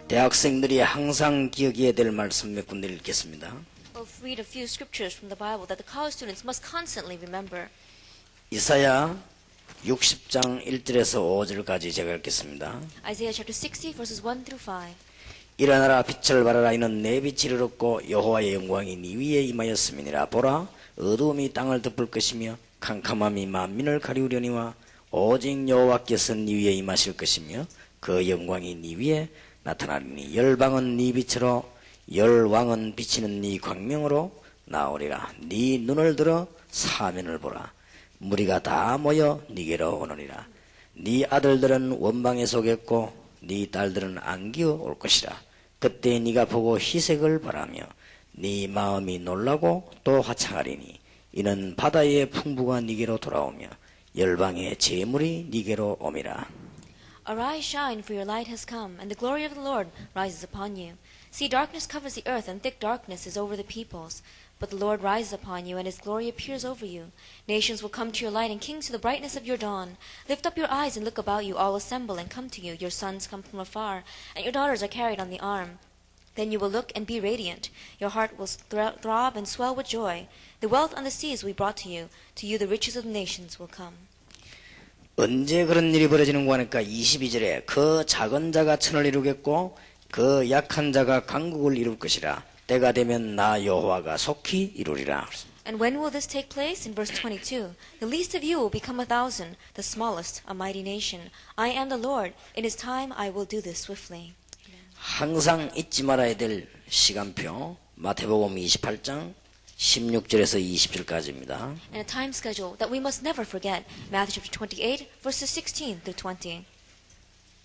대학생들이 항상 기억해야 될 말씀 몇 군데 읽겠습니다. We'll read a few scriptures from the Bible that the college students must constantly remember. 이사야 60장 1절에서 5절까지 제가 읽겠습니다. Isaiah chapter 60 verses 1 through 5. 일어나라 빛을 발하라 이는 내 빛이 이르렀고 여호와의 영광이 네 위에 임하였음이니라. 보라 어두움이 땅을 덮을 것이며 캄캄함이 만민을 가리우려니와 오직 여호와께서 네 위에 임하실 것이며 그 영광이 네 위에 나타나리니 열방은 네 빛으로 열왕은 비치는 네 광명으로 나오리라. 네 눈을 들어 사면을 보라. 무리가 다 모여 네게로 오느니라. 네 아들들은 원방에 속했고 네 딸들은 안기어 올 것이라. 그때 네가 보고 희색을 바라며 네 마음이 놀라고 또 화창하리니 이는 바다의 풍부가 네게로 돌아오며 열방의 재물이 네게로 옴이라. Arise, shine, for your light has come, and the glory of the Lord rises upon you. See, darkness covers the earth, and thick darkness is over the peoples. But the Lord rises upon you, and his glory appears over you. Nations will come to your light, and kings to the brightness of your dawn. Lift up your eyes and look about you, all assemble and come to you. Your sons come from afar, and your daughters are carried on the arm. Then you will look and be radiant. Your heart will throb and swell with joy. The wealth on the seas will be brought to you. To you the riches of the nations will come. 언제 그런 일이 벌어지는가 하니까 22절에 그 작은 자가 천을 이루겠고 그 약한 자가 강국을 이룰 것이라. 때가 되면 나 여호와가 속히 이루리라. And when will this take place? In verse 22, the least of you will become 1,000, the smallest a mighty nation. I am the Lord. In his time I will do this swiftly. 항상 잊지 말아야 될 시간표 마태복음 28장 16절에서 20절까지입니다. And a time schedule that we must never forget. Matthew chapter 28, verses 16 through 20.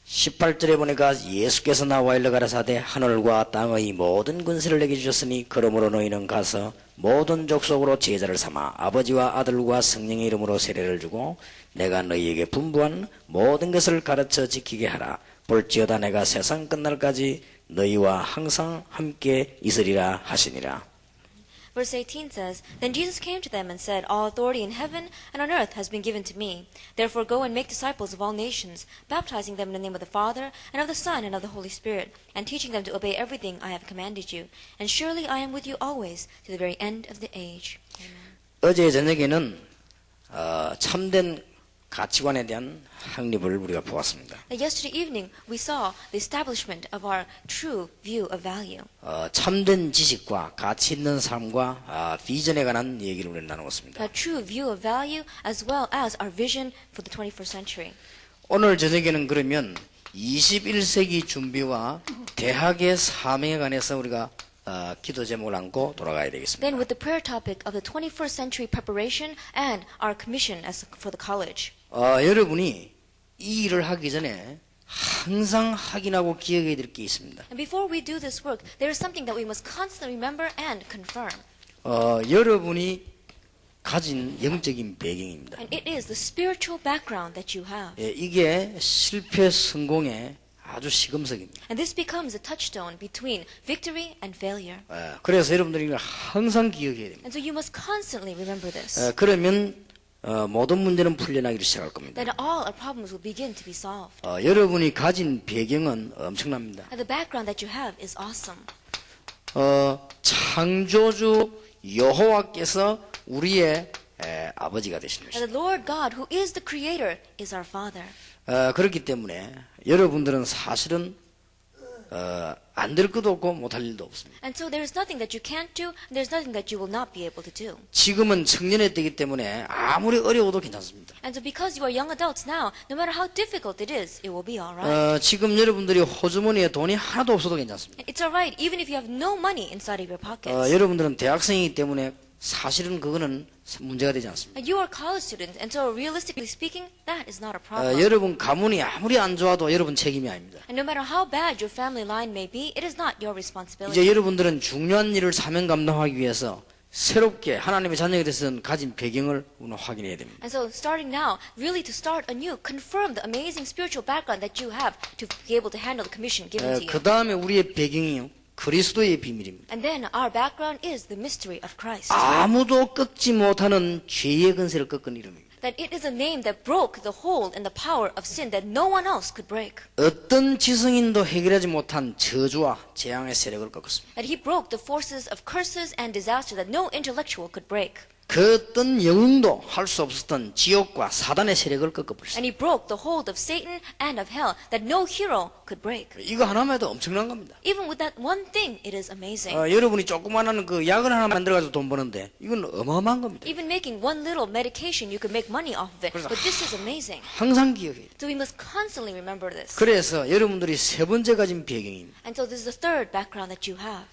18절에 보니까 예수께서 나와 일러 가라사대 하늘과 땅의 모든 군세를 내게 주셨으니 그러므로 너희는 가서 모든 족속으로 제자를 삼아 아버지와 아들과 성령의 이름으로 세례를 주고 내가 너희에게 분부한 모든 것을 가르쳐 지키게 하라. 볼지어다 내가 세상 끝날까지 너희와 항상 함께 있으리라 하시니라. Verse 18 says, Then Jesus came to them and said, All authority in heaven and on earth has been given to me. Therefore go and make disciples of all nations, baptizing them in the name of the Father, and of the Son, and of the Holy Spirit, and teaching them to obey everything I have commanded you. And surely I am with you always, to the very end of the age. Amen. 어제 저녁에는 참된 가치관에 대한 확립을 우리가 보았습니다. Yesterday evening, we saw the establishment of our true view of value. 참된 지식과 가치 있는 삶과 비전에 관한 얘기를 우리는 나누었습니다. A true view of value as well as our vision for the 21st century. 오늘 저녁에는 그러면 21세기 준비와 대학의 사명에 관해서 우리가 기도 제목을 안고 돌아가야 되겠습니다. Then with the prayer topic of the 21st century preparation and our commission as for the college. 여러분이 이 일을 하기 전에 항상 확인하고 기억해야 될 게 있습니다. And before we do this work, there is something that we must constantly remember and confirm. 여러분이 가진 영적인 배경입니다. And it is the spiritual background that you have. 이게 실패 성공의 아주 시금석입니다. And this becomes a touchstone between victory and failure. 그래서 여러분들이 이걸 항상 기억해야 됩니다. And so you must constantly remember this. 그러면 모든 문제는 풀려나기를 시작할 겁니다. Then all our problems will begin to be solved. 여러분이 가진 배경은 엄청납니다. And the background that you have is awesome. 창조주 여호와께서 우리의 아버지가 되신 And the 것입니다. Lord God, who is the Creator, is our Father. 그렇기 때문에 여러분들은 사실은 안 될 것도 없고 못할 일도 없습니다. And so there is nothing that you can't do, and there's nothing that you will not be able to do. 지금은 청년의 때이기 때문에 아무리 어려워도 괜찮습니다. And so because you are young adults now, no matter how difficult it is, it will be all right. 지금 여러분들이 호주머니에 돈이 하나도 없어도 괜찮습니다. It's all right, even if you have no money inside of your pockets. 여러분들은 대학생이기 때문에 사실은 그거는 문제가 되지 않습니다. You are college students, and so realistically speaking, that is not a problem. 여러분 가문이 아무리 안 좋아도 여러분 책임이 아닙니다. And no matter how bad your family line may be, it is not your responsibility. 이제 여러분들은 중요한 일을 사명 감당하기 위해서 새롭게 하나님의 자녀가 돼서 가진 배경을 우리는 확인해야 됩니다. And so starting now, really to start anew, confirm the amazing spiritual background that you have to be able to handle the commission given to you. 그 다음에 우리의 배경이요, 그리스도의 비밀입니다. And then our background is the mystery of Christ. 아무도 꺾지 못하는 죄의 근세를 꺾은 이름입니다. That it is a name that broke the hold and the power of sin that no one else could break. 어떤 지성인도 해결하지 못한 저주와 재앙의 세력을 꺾었습니다. That he broke the forces of curses and disaster that no intellectual could break. 그 어떤 영웅도 할 수 없었던 지옥과 사단의 세력을 꺾어버렸습니다. And he broke the hold of Satan and of hell that no hero could break. 이거 하나만 해도 엄청난 겁니다. Even with that one thing, it is amazing. 여러분이 조그마한 그 약을 하나 만들어가지고 돈 버는데 이건 어마어마한 겁니다. Even making one little medication, you could make money off of it. 그래서 But this is amazing. 항상 기억해요. So we must constantly remember this. 그래서 여러분들이 세 번째 가진 배경입니다. And so this is the third background that you have.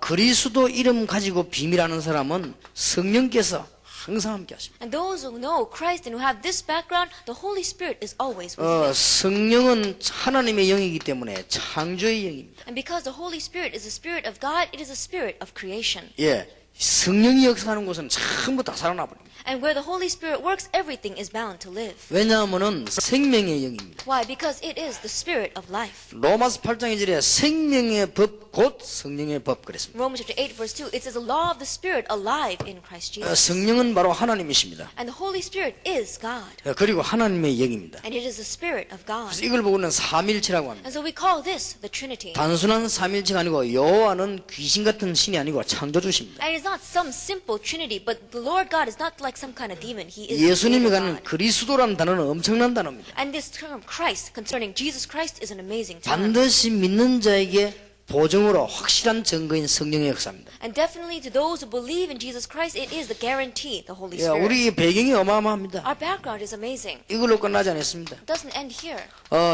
그리스도 이름 가지고 비밀하는 사람은 성령께서 항상 함께 하십니다. And those who know Christ and who have this background, the Holy Spirit is always with them. 성령은 하나님의 영이기 때문에 창조의 영입니다. And because the Holy Spirit is the Spirit of God, it is a spirit of creation. 예, 성령이 역사하는 곳은 전부 다 살아나 버립니다. And where the Holy Spirit works, everything is bound to live. 왜냐하면은 생명의 영입니다. Why? Because it is the Spirit of life. 로마서 8장 2절에 생명의 법 곧 성령의 법 그랬습니다. Romans chapter 8 verse 2, it says the law of the Spirit alive in Christ Jesus. 성령은 바로 하나님이십니다. And the Holy Spirit is God. 그리고 하나님의 영입니다. And it is the Spirit of God. 그래서 이걸 보고는 삼일체라고 합니다. And so we call this the Trinity. 단순한 삼일체가 아니고 여호와는 귀신 같은 신이 아니고 창조주십니다. And it is not some simple Trinity, but the Lord God is not like some kind of demon. He is the 예수님이 creator 가는 God. 그리스도라는 단어는 엄청난 단어입니다. And this term Christ concerning Jesus Christ is an amazing term. 반드시 믿는 자에게 보증으로 확실한 증거인 성령의 역사입니다. And definitely to those who believe in Jesus Christ, it is the guarantee, the Holy 예, Spirit. 우리 배경이 어마어마합니다. Our background is amazing. 이걸로 끝나지 않았습니다. It doesn't end here.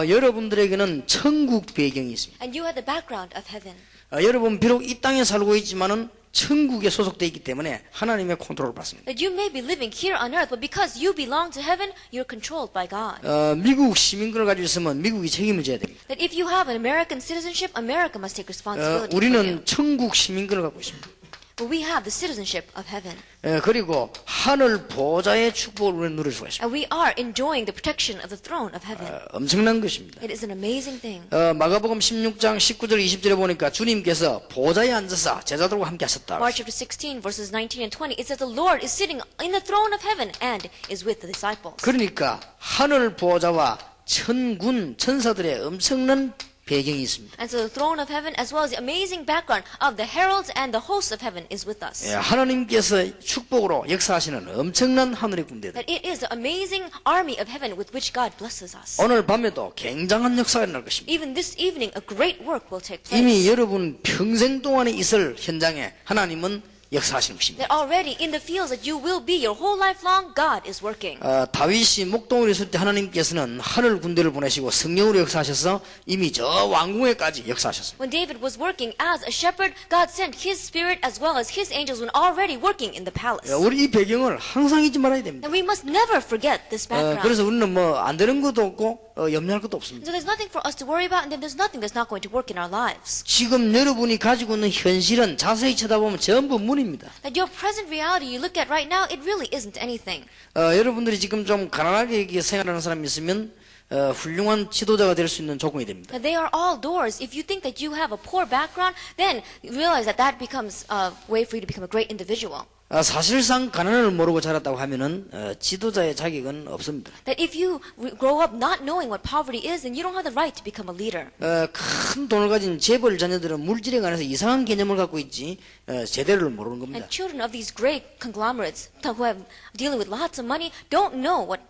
여러분들에게는 천국 배경이 있습니다. And you have the background of heaven. 여러분 비록 이 땅에 살고 있지만은 천국에 소속되어 있기 때문에 하나님의 컨트롤을 받습니다. That you may be living here on earth, but because you belong to heaven, you're controlled by God. 미국 시민권을 가지고 있으면 미국이 책임을 져야 됩니다. That if you have an American citizenship, America must take responsibility for you. 우리는 천국 시민권을 갖고 있습니다. But we have the citizenship of heaven. 그리고 하늘 보좌의 축복을 우리는 누릴 수가 있습니다. And we are enjoying the protection of the throne of heaven. 엄청난 것입니다. It is an amazing thing. 마가복음 16장 19절 20절에 보니까 주님께서 보좌에 앉아서 제자들과 함께 하셨다. Mark chapter 16 verses 19 and 20, it says the Lord is sitting in the throne of heaven and is with the disciples. 그러니까 하늘 보좌와 천군 천사들의 엄청난 배경이 있습니다. And so the throne of heaven as well as the amazing background of the heralds and the hosts of heaven is with us. 하나님께서 축복으로 역사하시는 엄청난 하늘의 군대들. That it is the amazing army of heaven with which God blesses us. 오늘 밤에도 굉장한 역사가 일어날 것입니다. Even this evening a great work will take place. 이미 여러분 평생 동안에 있을 현장에 하나님은 역사하시는 것입니다. That already in the fields that you will be your whole life long, God is working. 다윗이 목동으로 있을 때 하나님께서는 하늘 군대를 보내시고 성령으로 역사하셔서 이미 저 왕궁에까지 역사하셨습니다. When David was working as a shepherd, God sent His Spirit as well as His angels when already working in the palace. 우리 이 배경을 항상 잊지 말아야 됩니다. And we must never forget this background. 그래서 우리는 뭐 안 되는 것도 없고 염려할 것도 없습니다. So there's nothing for us to worry about, and then there's nothing that's not going to work in our lives. 지금 여러분이 가지고 있는 현실은 자세히 쳐다보면 전부 문입니다. That your present reality you look at right now, it really isn't anything. 여러분들이 지금 좀 가난하게 생활하는 사람이 있으면 훌륭한 지도자가 될 수 있는 조건이 됩니다. That they are all doors. If you think that you have a poor background, then realize that that becomes a way for you to become a great individual. 사실상 가난을 모르고 자랐다고 하면은 지도자의 자격은 없습니다. That if you grow up not knowing what poverty is, then you don't have the right to become a leader. 큰 돈을 가진 재벌 자녀들은 물질에 관해서 이상한 개념을 갖고 있지 제대로를 모르는 겁니다. And children of these great conglomerates who have dealing with lots of money don't know what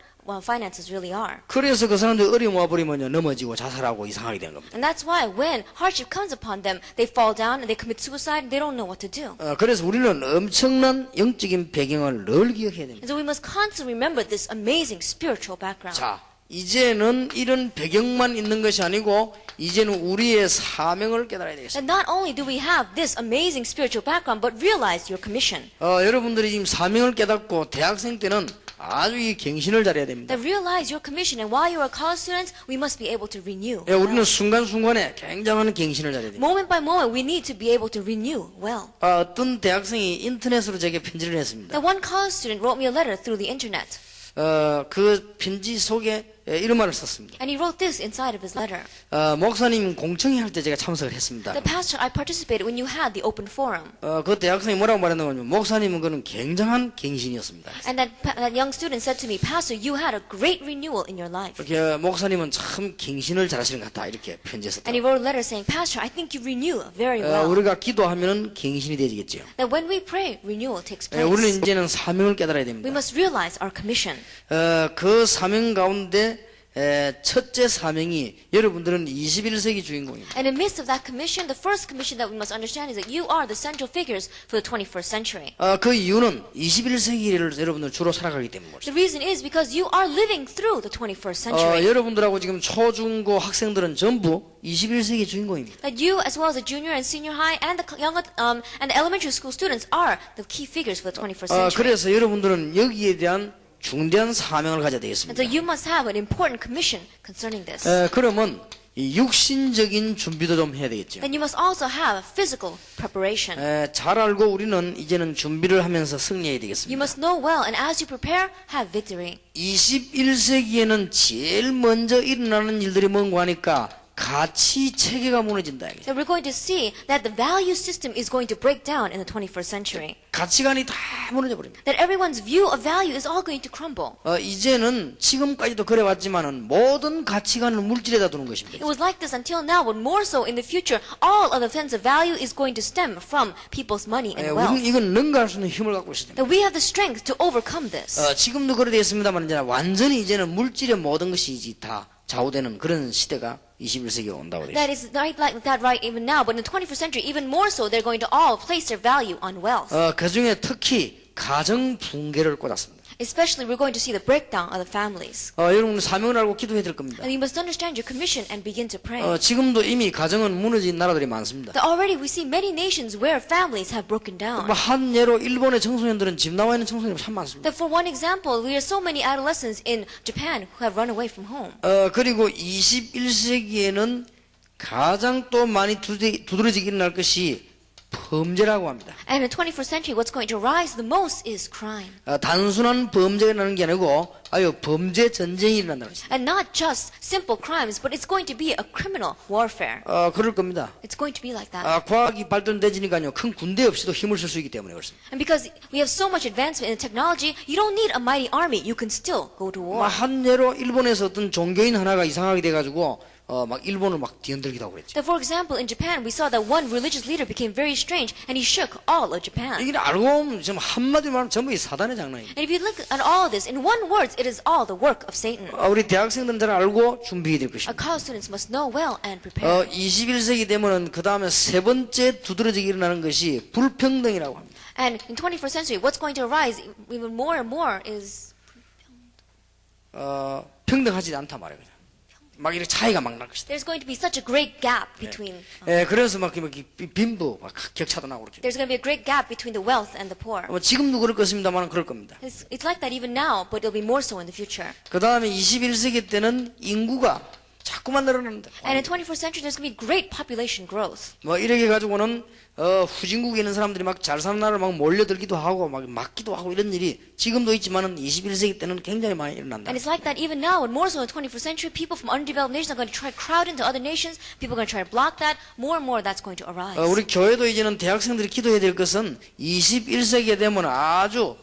finances really are. 그래서 그 사람들 어려움 와버리면 넘어지고 자살하고 이상하게 되는 겁니다. And that's why when hardship comes upon them, they fall down and they commit suicide and they don't know what to do. 그래서 우리는 엄청난 영적인 배경을 늘 기억해야 됩니다. And so we must constantly remember this amazing spiritual background. 자, 이제는 이런 배경만 있는 것이 아니고 이제는 우리의 사명을 깨달아야 되겠습니다. And not only do we have this amazing spiritual background, but realize your commission. 여러분들이 지금 사명을 깨닫고 대학생 때는 아주 이 갱신을 잘해야 됩니다. That realize your commission, and while you are college students, we must be able to renew. 예, 우리는 순간순간에 굉장한 갱신을 잘해야 됩니다. Moment by moment, we need to be able to renew well. 어떤 대학생이 인터넷으로 제게 편지를 했습니다. That one college student wrote me a letter through the internet. 그 편지 속에 이런 말을 썼습니다. And he wrote this inside of his letter. 목사님 공청회 할 때 제가 참석을 했습니다. The pastor, I participated when you had the open forum. 그 대학생이 뭐라고 말했냐면 목사님은 그는 굉장한 갱신이었습니다. And that young student said to me, Pastor, you had a great renewal in your life. 이렇게 목사님은 참 갱신을 잘하시는 것 같다 이렇게 편지에 And he 썼다. wrote a letter saying, Pastor, I think you renew very well. 우리가 기도하면은 갱신이 되지겠죠. That when we pray, renewal takes 우리는 place. 이제는 사명을 깨달아야 We 됩니다. must realize our commission. 그 사명 가운데 첫째 사명이 여러분들은 21세기 주인공입니다. And in the midst of that commission, the first commission that we must understand is that you are the central figures for the 21st century. 그 이유는 21세기를 여러분들 주로 살아가기 때문입니다. The reason is because you are living through the 21st century. 여러분들하고 지금 초중고 학생들은 전부 21세기 주인공입니다. That you, as well as the junior and senior high and the young and the elementary school students, are the key figures for the 21st century. 그래서 여러분들은 여기에 대한 중대한 사명을 가져야 And 되겠습니다. so you must have an important commission concerning this. 그러면 이 육신적인 준비도 좀 해야 되겠죠. Then you must also have physical preparation. 잘 알고 우리는 이제는 준비를 하면서 승리해야 You 되겠습니다. must know well, and as you prepare, have victory. 21세기에는 제일 먼저 일어나는 일들이 뭔가 하니까 가치 체계가 무너진다. So we're going to see that the value system is going to break down in the 21st century. 가치관이 다 무너져 버립니다. That everyone's view of value is all going to crumble. 이제는 지금까지도 그래왔지만은 모든 가치관을 물질에다 두는 것입니다. It was like this until now, but more so in the future, all of the sense of value is going to stem from people's money and 우리는 wealth. 이건 능가할 수 있는 힘을 갖고 있습니다. That we have the strength to overcome this. 지금도 그래 되어 있습니다만 이제 완전히 이제는 물질의 모든 것이 이제 다 좌우되는 그런 시대가 21세기가 온다고 되어 있습니다. That is right like that right even now, but in the 21st century, even more so, they're going to all place their value on wealth. 그 중에 특히 가정 붕괴를 꽂았습니다. Especially, we're going to see the breakdown of the families. 여러분 사명을 알고 기도해야 될 겁니다. And you must understand your commission and begin to pray. 지금도 이미 가정은 무너진 나라들이 많습니다. That already we see many nations where families have broken down. 한 예로 일본의 청소년들은 집 나와 있는 청소년이 참 많습니다. That for one example, we have so many adolescents in Japan who have run away from home. 그리고 21세기에는 가장 또 많이 두드러지게 일어날 것이 범죄라고 합니다. And in the 21st century, what's going to rise the most is crime. 단순한 범죄가 일어나는 게 아니고 범죄 전쟁이 일어난다는 것입니다. And not just simple crimes, but it's going to be a criminal warfare. 그럴 겁니다. It's going to be like that. 과학이 발전되지니까요 큰 군대 없이도 힘을 쓸 수 있기 때문에 그렇습니다. And because we have so much advancement in technology, you don't need a mighty army. You can still go to war. 한 예로 일본에서 어떤 종교인 하나가 이상하게 돼가지고 막 일본을 막 뒤흔들기도 하고 그랬죠. That for example, in Japan, we saw that one religious leader became very strange, and he shook all of Japan. 이게 알고 보면 좀 한마디로 말하면 전부 이 사단의 장난입니다. And if you look at all of this, in one word, it is all the work of Satan. 우리 대학생들은 잘 알고 준비해야 될 Our 것입니다. college students must know well and prepare. 21세기 되면은 그 다음에 세 번째 두드러지게 일어나는 것이 불평등이라고 합니다. And in 21st century, what's going to arise even more and more is 평등하지 않다 말이에요. 막 이렇게 차이가 막 날 것이다. there's going to be such a great gap between. 그래서 막 빈부 막 격차도 나고 그렇게. There's going to be a great gap between the wealth and the poor. 지금도 그럴 것입니다만 그럴 겁니다. It's like that even now, but it'll be more so in the future. 그 다음에 21세기 때는 인구가 자꾸만 늘어납니다. And in 21st century, there's going to be great population growth. 이렇게 가지고는 후진국에 있는 사람들이 막 잘 사는 나라를 막 몰려들기도 하고 막 막기도 하고 이런 일이 지금도 있지만은 21세기 때는 굉장히 많이 일어난다. And it's like that even now, and more so in the 21st century, people from underdeveloped nations are going to try to crowd into other nations. People are going to try to block that. More and more, that's going to arise. 우리 교회도 이제는 대학생들이 기도해야 될 것은 21세기에 되면 아주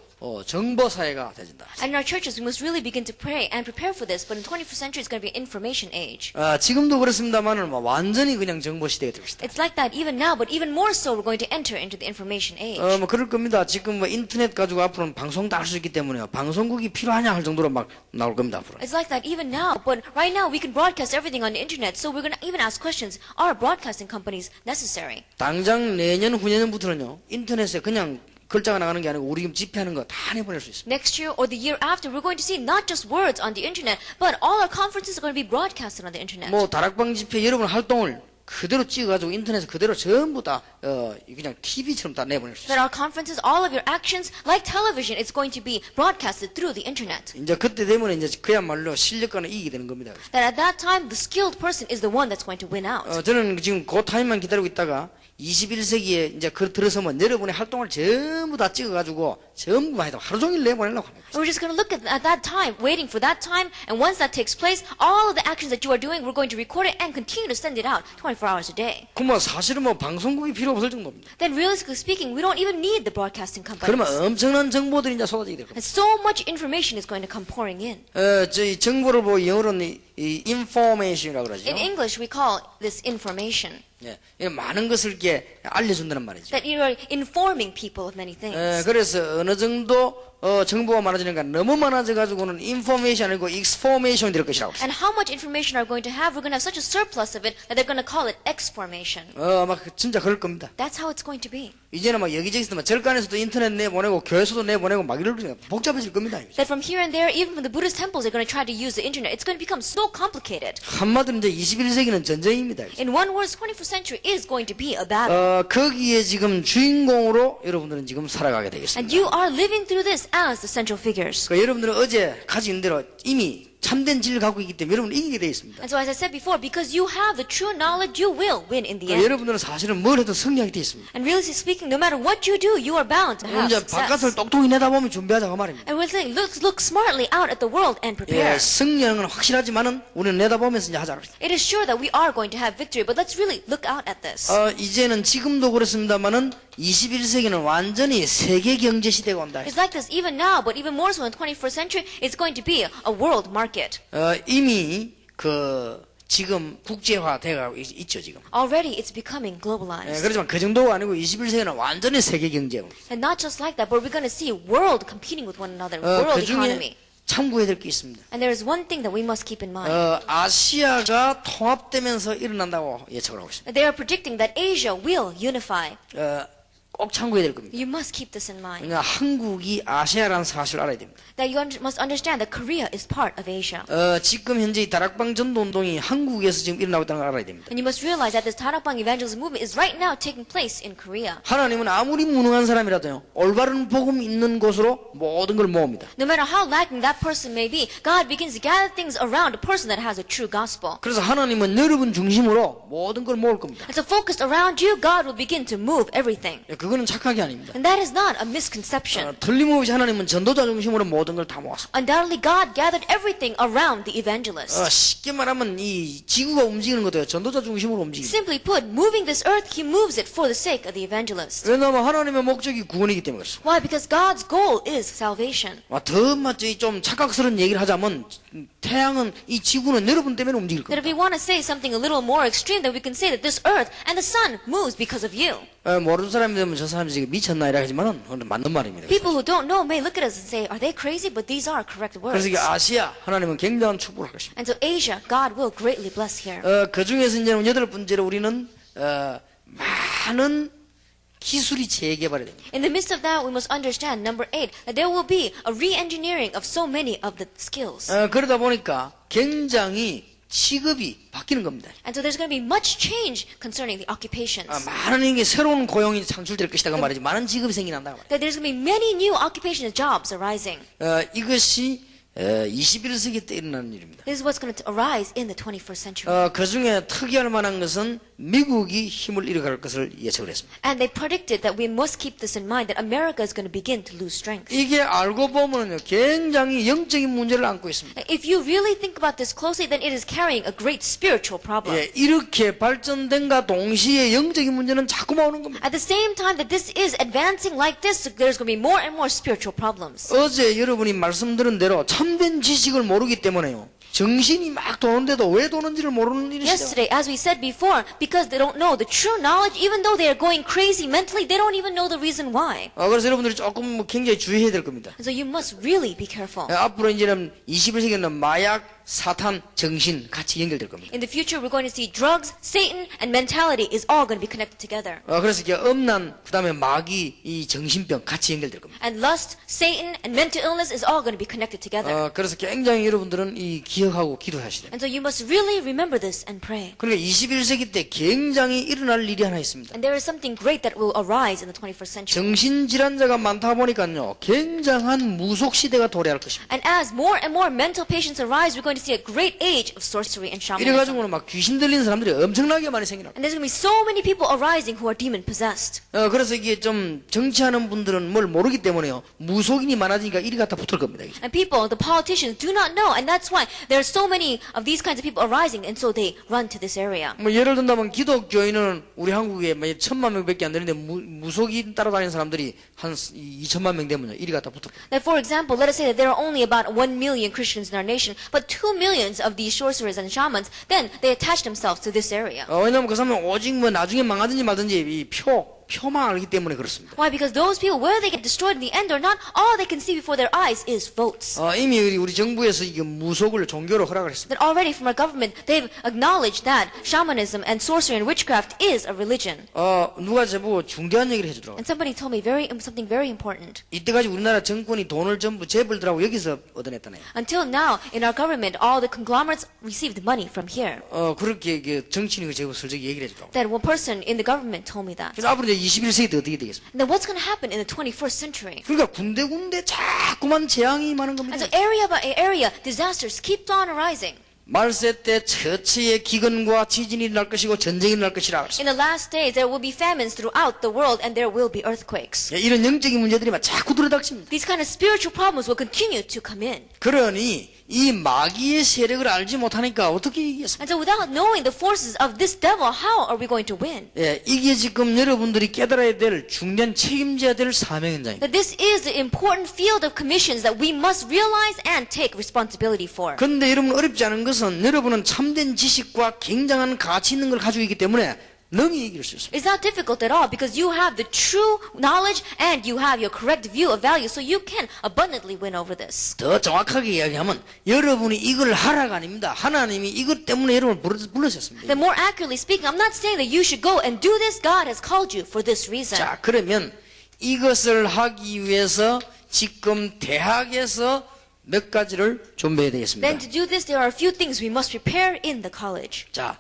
정보 사회가 되진다. And in our churches, we must really begin to pray and prepare for this. But in the 21st century, it's going to be an information age. 지금도 그렇습니다만은 완전히 그냥 정보 시대가 될 것이다. It's like that even now, but even more so, we're going to enter into the information age. 그럴 겁니다. 지금 인터넷 가지고 앞으로는 방송도 할 수 있기 때문에요. 방송국이 필요하냐 할 정도로 막 나올 겁니다. 앞으로. It's like that even now, but right now we can broadcast everything on the internet. So we're going to even ask questions: are broadcasting companies necessary? 당장 내년 후년부터는요 인터넷에 그냥 글자가 나가는 게 아니고 우리 지금 집회하는 거 다 내보낼 수 있습니다. Next year or the year after, we're going to see not just words on the internet, but all our conferences are going to be broadcasted on the internet. 다락방 집회 여러분 활동을 그대로 찍어가지고 인터넷에 그대로 전부 다 그냥 TV처럼 다 내보낼 수 That 있어요. our conferences, all of your actions, like television, it's going to be broadcasted through the internet. 이제 그때 되면 이제 그야말로 실력과는 이기게 되는 겁니다. That at that time, the skilled person is the one that's going to win out. 저는 지금 그 타임만 기다리고 있다가 21세기에 이제 들어서면 여러분의 활동을 전부 다 찍어가지고 전부 다 하루 종일 내보내려고 합니다. And we're just going to look at that time, waiting for that time, and once that takes place, all of the actions that you are doing, we're going to record it and continue to send it out 24 hours a day. 그럼 사실은 방송국이 필요 없을 정도입니다. Then realistically speaking, we don't even need the broadcasting 그러면 companies. 엄청난 정보들이 이제 쏟아지게 될 겁니다. And so much information is going to come pouring in. 저희 정보를 영어로는 이 information이라고 그러죠. In English, we call this information. 예, 많은 것을 이렇게 알려준다는 말이죠. That you are informing people of many things. 그래서 어느 정도 정보가 많아지니까 너무 많아져가지고는 information 아니고 exformation 될 것이라고. And how much information are we going to have? We're going to have such a surplus of it that they're going to call it X-formation. 막 진짜 그럴 겁니다. That's how it's going to be. 이제는 막 여기저기서 막 절간에서도 인터넷 내보내고 교회에서도 내보내고 막 이러니까 복잡해질 겁니다. That from here and there, even from the Buddhist temples, they're going to try to use the internet. It's going to become so complicated. 한마디로 이제 21세기는 전쟁입니다. In one word, 21st century is going to be a battle. 거기에 지금 주인공으로 여러분들은 지금 살아가게 되겠습니다. And you are living through this as the central figures. 여러분들은 어제 가진 대로 이미 참된 진리를 갖고 있기 때문에 여러분은 이기게 되어 있습니다. And so as I said before, because you have the true knowledge, you will win in the end. 여러분들은 사실은 뭘 해도 승리하게 되어 있습니다. And really speaking, no matter what you do, you are bound to have 이제 바깥을 success. 똑똑히 내다보면 준비하자고 말입니다. And we're saying, look smartly out at the world and prepare. 예, 승리하는 건 확실하지만은 우리는 내다보면서 이제 하자. It is sure that we are going to have victory, but let's really look out at this. 이제는 지금도 그렇습니다만은 21세기는 완전히 세계 경제 시대가 온다. It's like this even now, but even more so in the 21st century, it's going to be a world market. 이미 지금 국제화 돼가고 있죠 지금. Already it's becoming globalized. 그렇지만 그 정도가 아니고 21세기는 완전히 세계 경제. And not just like that, but we're going to see a world competing with one another, world 그 economy. 중에 참고해야 될 게 있습니다. And there is one thing that we must keep in mind. 아시아가 통합되면서 일어난다고 예측을 하고 있습니다. They are predicting that Asia will unify. 꼭 참고해야 될 겁니다. You must keep this in mind. 그러니까 한국이 아시아라는 사실을 알아야 됩니다. That you must understand that Korea is part of Asia. 지금 현재 이 다락방 전도 운동이 한국에서 지금 일어나고 있다는 걸 알아야 됩니다. And you must realize that this Tarakbang evangelism movement is right now taking place in Korea. 하나님은 아무리 무능한 사람이라도요, 올바른 복음 있는 곳으로 모든 걸 모읍니다. No matter how lacking that person may be, God begins to gather things around a person that has a true gospel. 그래서 하나님은 여러분 중심으로 모든 걸 모을 겁니다. And so focused around you, God will begin to move everything. 그거는 착각이 아닙니다. And that is not a misconception. 틀림없이 하나님은 전도자 중심으로 모든 걸 다 모았습니다. Undoubtedly, God gathered everything around the evangelist. 쉽게 말하면 이 지구가 움직이는 것도 전도자 중심으로 움직입니다. Simply put, moving this earth, He moves it for the sake of the evangelist. 왜냐하면 하나님의 목적이 구원이기 때문에 그렇습니다. Why? Because God's goal is salvation. 더 맞지 좀 착각스러운 얘기를 하자면 태양은 이 지구는 여러분 때문에 움직일 That if 겁니다. we want to say something a little more extreme, then we can say that this earth and the sun moves because of you. 모르는 사람이 되면 저 사람이 지금 미쳤나 이라 하지만은 맞는 말입니다. People who don't know may look at us and say, are they crazy? But these are correct words. 그래서 이게 아시아 하나님은 굉장한 축복을 할 것입니다. And so Asia, God will greatly bless here. 그 중에서 이제는 여덟 번째로 우리는 많은 기술이 재개발이 됩니다. In the midst of that, we must understand, number 8, that there will be a re-engineering of so many of the skills. 그러다 보니까 굉장히 직업이 바뀌는 겁니다. And so there's going to be much change concerning the occupations. 많은 이게 새로운 고용이 창출될 것이다가 말이지 많은 직업이 생겨난다고 말이죠. That there's going to be many new occupations, jobs arising. 이것이 21세기 때 일어나는 일입니다. This is what's going to arise in the 21st century. 그 중에 특이할 만한 것은 미국이 힘을 잃어갈 것을 예측을 했습니다. And they predicted that we must keep this in mind, that America is going to begin to lose strength. 이게 알고 보면요 굉장히 영적인 문제를 안고 있습니다. If you really think about this closely, then it is carrying a great spiritual problem. 이렇게 발전된과 동시에 영적인 문제는 자꾸만 오는 겁니다. At the same time that this is advancing like this, there's going to be more and more spiritual problems. 어제 여러분이 말씀드린 대로 참된 지식을 모르기 때문에요. 정신이 막 도는데도 왜 도는지를 모르는 일이시죠. Yesterday, as we said before, because they don't know the true knowledge, even though they are going crazy mentally, they don't even know the reason why. 그래서 여러분들이 조금 굉장히 주의해야 될 겁니다. And so you must really be careful. 앞으로 이제는 21세기는 마약 사탄, 정신 같이 연결될 겁니다. In the future, we're going to see drugs, Satan, and mentality is all going to be connected together. 그래서 이게 음란, 그다음에 마귀, 이 정신병 같이 연결될 겁니다. And lust, Satan, and mental illness is all going to be connected together. 그래서 굉장히 여러분들은 이 기억하고 기도하셔야 돼요. And so you must really remember this and pray. 그러니까 21세기 때 굉장히 일어날 일이 하나 있습니다. And there is something great that will arise in the 21st century. 정신질환자가 많다 보니까요, 굉장한 무속 시대가 도래할 것입니다. And as more and more mental patients arise, we're going to see a great age of sorcery and shamanism. 이래가지고는 막 귀신 들린 사람들이 엄청나게 많이 생겨나. And there's going to be so many people arising who are demon possessed. 그래서 이게 좀 정치하는 분들은 뭘 모르기 때문에요. 무속인이 많아지니까 이리 갖다 붙을 겁니다. And people, the politicians, do not know, and that's why there are so many of these kinds of people arising, and so they run to this area. 뭐 예를 든다면 기독교인은 우리 한국에 1,000만 명밖에 안 되는데 무속인 따라다니는 사람들이 한 2천만 명 되면요, 이리 갖다 붙을 겁니다. That, for example, let us say that there are only about 1 million Christians in our nation, but 2 millions of these sorcerers and shamans, then they attach themselves to this area. 왜냐면 그 사람은 오직 뭐 나중에 망하든지 말든지 이 표만 알기 때문에 그렇습니다. Why? Because those people, whether they get destroyed in the end or not, all they can see before their eyes is votes. 이미 우리 정부에서 이게 무속을 종교로 허락을 했습니다. That already from our government, they've acknowledged that shamanism and sorcery and witchcraft is a religion. 누가 저보고 중대한 얘기를 해주더라고요. And somebody told me something very important. 이때까지 우리나라 정권이 돈을 전부 재벌들하고 여기서 얻어냈다네요. Until now, in our government, all the conglomerates received money from here. 그렇게 이게 정치인이 제가 솔직히 얘기를 해주더라고요. That one person in the government told me that. 그래서 앞으로 이제 21세기 때 어떻게 되겠습니까? And then what's going to happen in the 21st century? 그러니까 군데군데 자꾸만 재앙이 많은 겁니다. And so area by area, disasters keep on arising. 말세 때 처치의 기근과 지진이 일어날 것이고 전쟁이 일어날 것이라 그랬습니다. In the last days, there will be famines throughout the world, and there will be earthquakes. 이런 영적인 문제들이 막 자꾸 들어닥칩니다. These kind of spiritual problems will continue to come in. 그러니 이 마귀의 세력을 알지 못하니까 어떻게 이기겠습니까? And so without knowing the forces of this devil, how are we going to win? 이게 지금 여러분들이 깨달아야 될 중대한 책임져야 될 사명 현장입니다. That this is the important field of commissions that we must realize and take responsibility for. 그런데 여러분 어렵지 않은 것은 여러분은 참된 지식과 굉장한 가치 있는 걸 가지고 있기 때문에 능히 이길 수 있습니다. It's not difficult at all because you have the true knowledge and you have your correct view of value, so you can abundantly win over this. 더 정확하게 이야기하면 여러분이 이걸 하라가 아닙니다. 하나님이 이것 때문에 여러분을 불러셨습니다. Then more accurately speaking, I'm not saying that you should go and do this. God has called you for this reason. 자, 그러면 이것을 하기 위해서 지금 대학에서 몇 가지를 준비해야 되겠습니다. Then to do this, there are a few things we must prepare in the college. 자,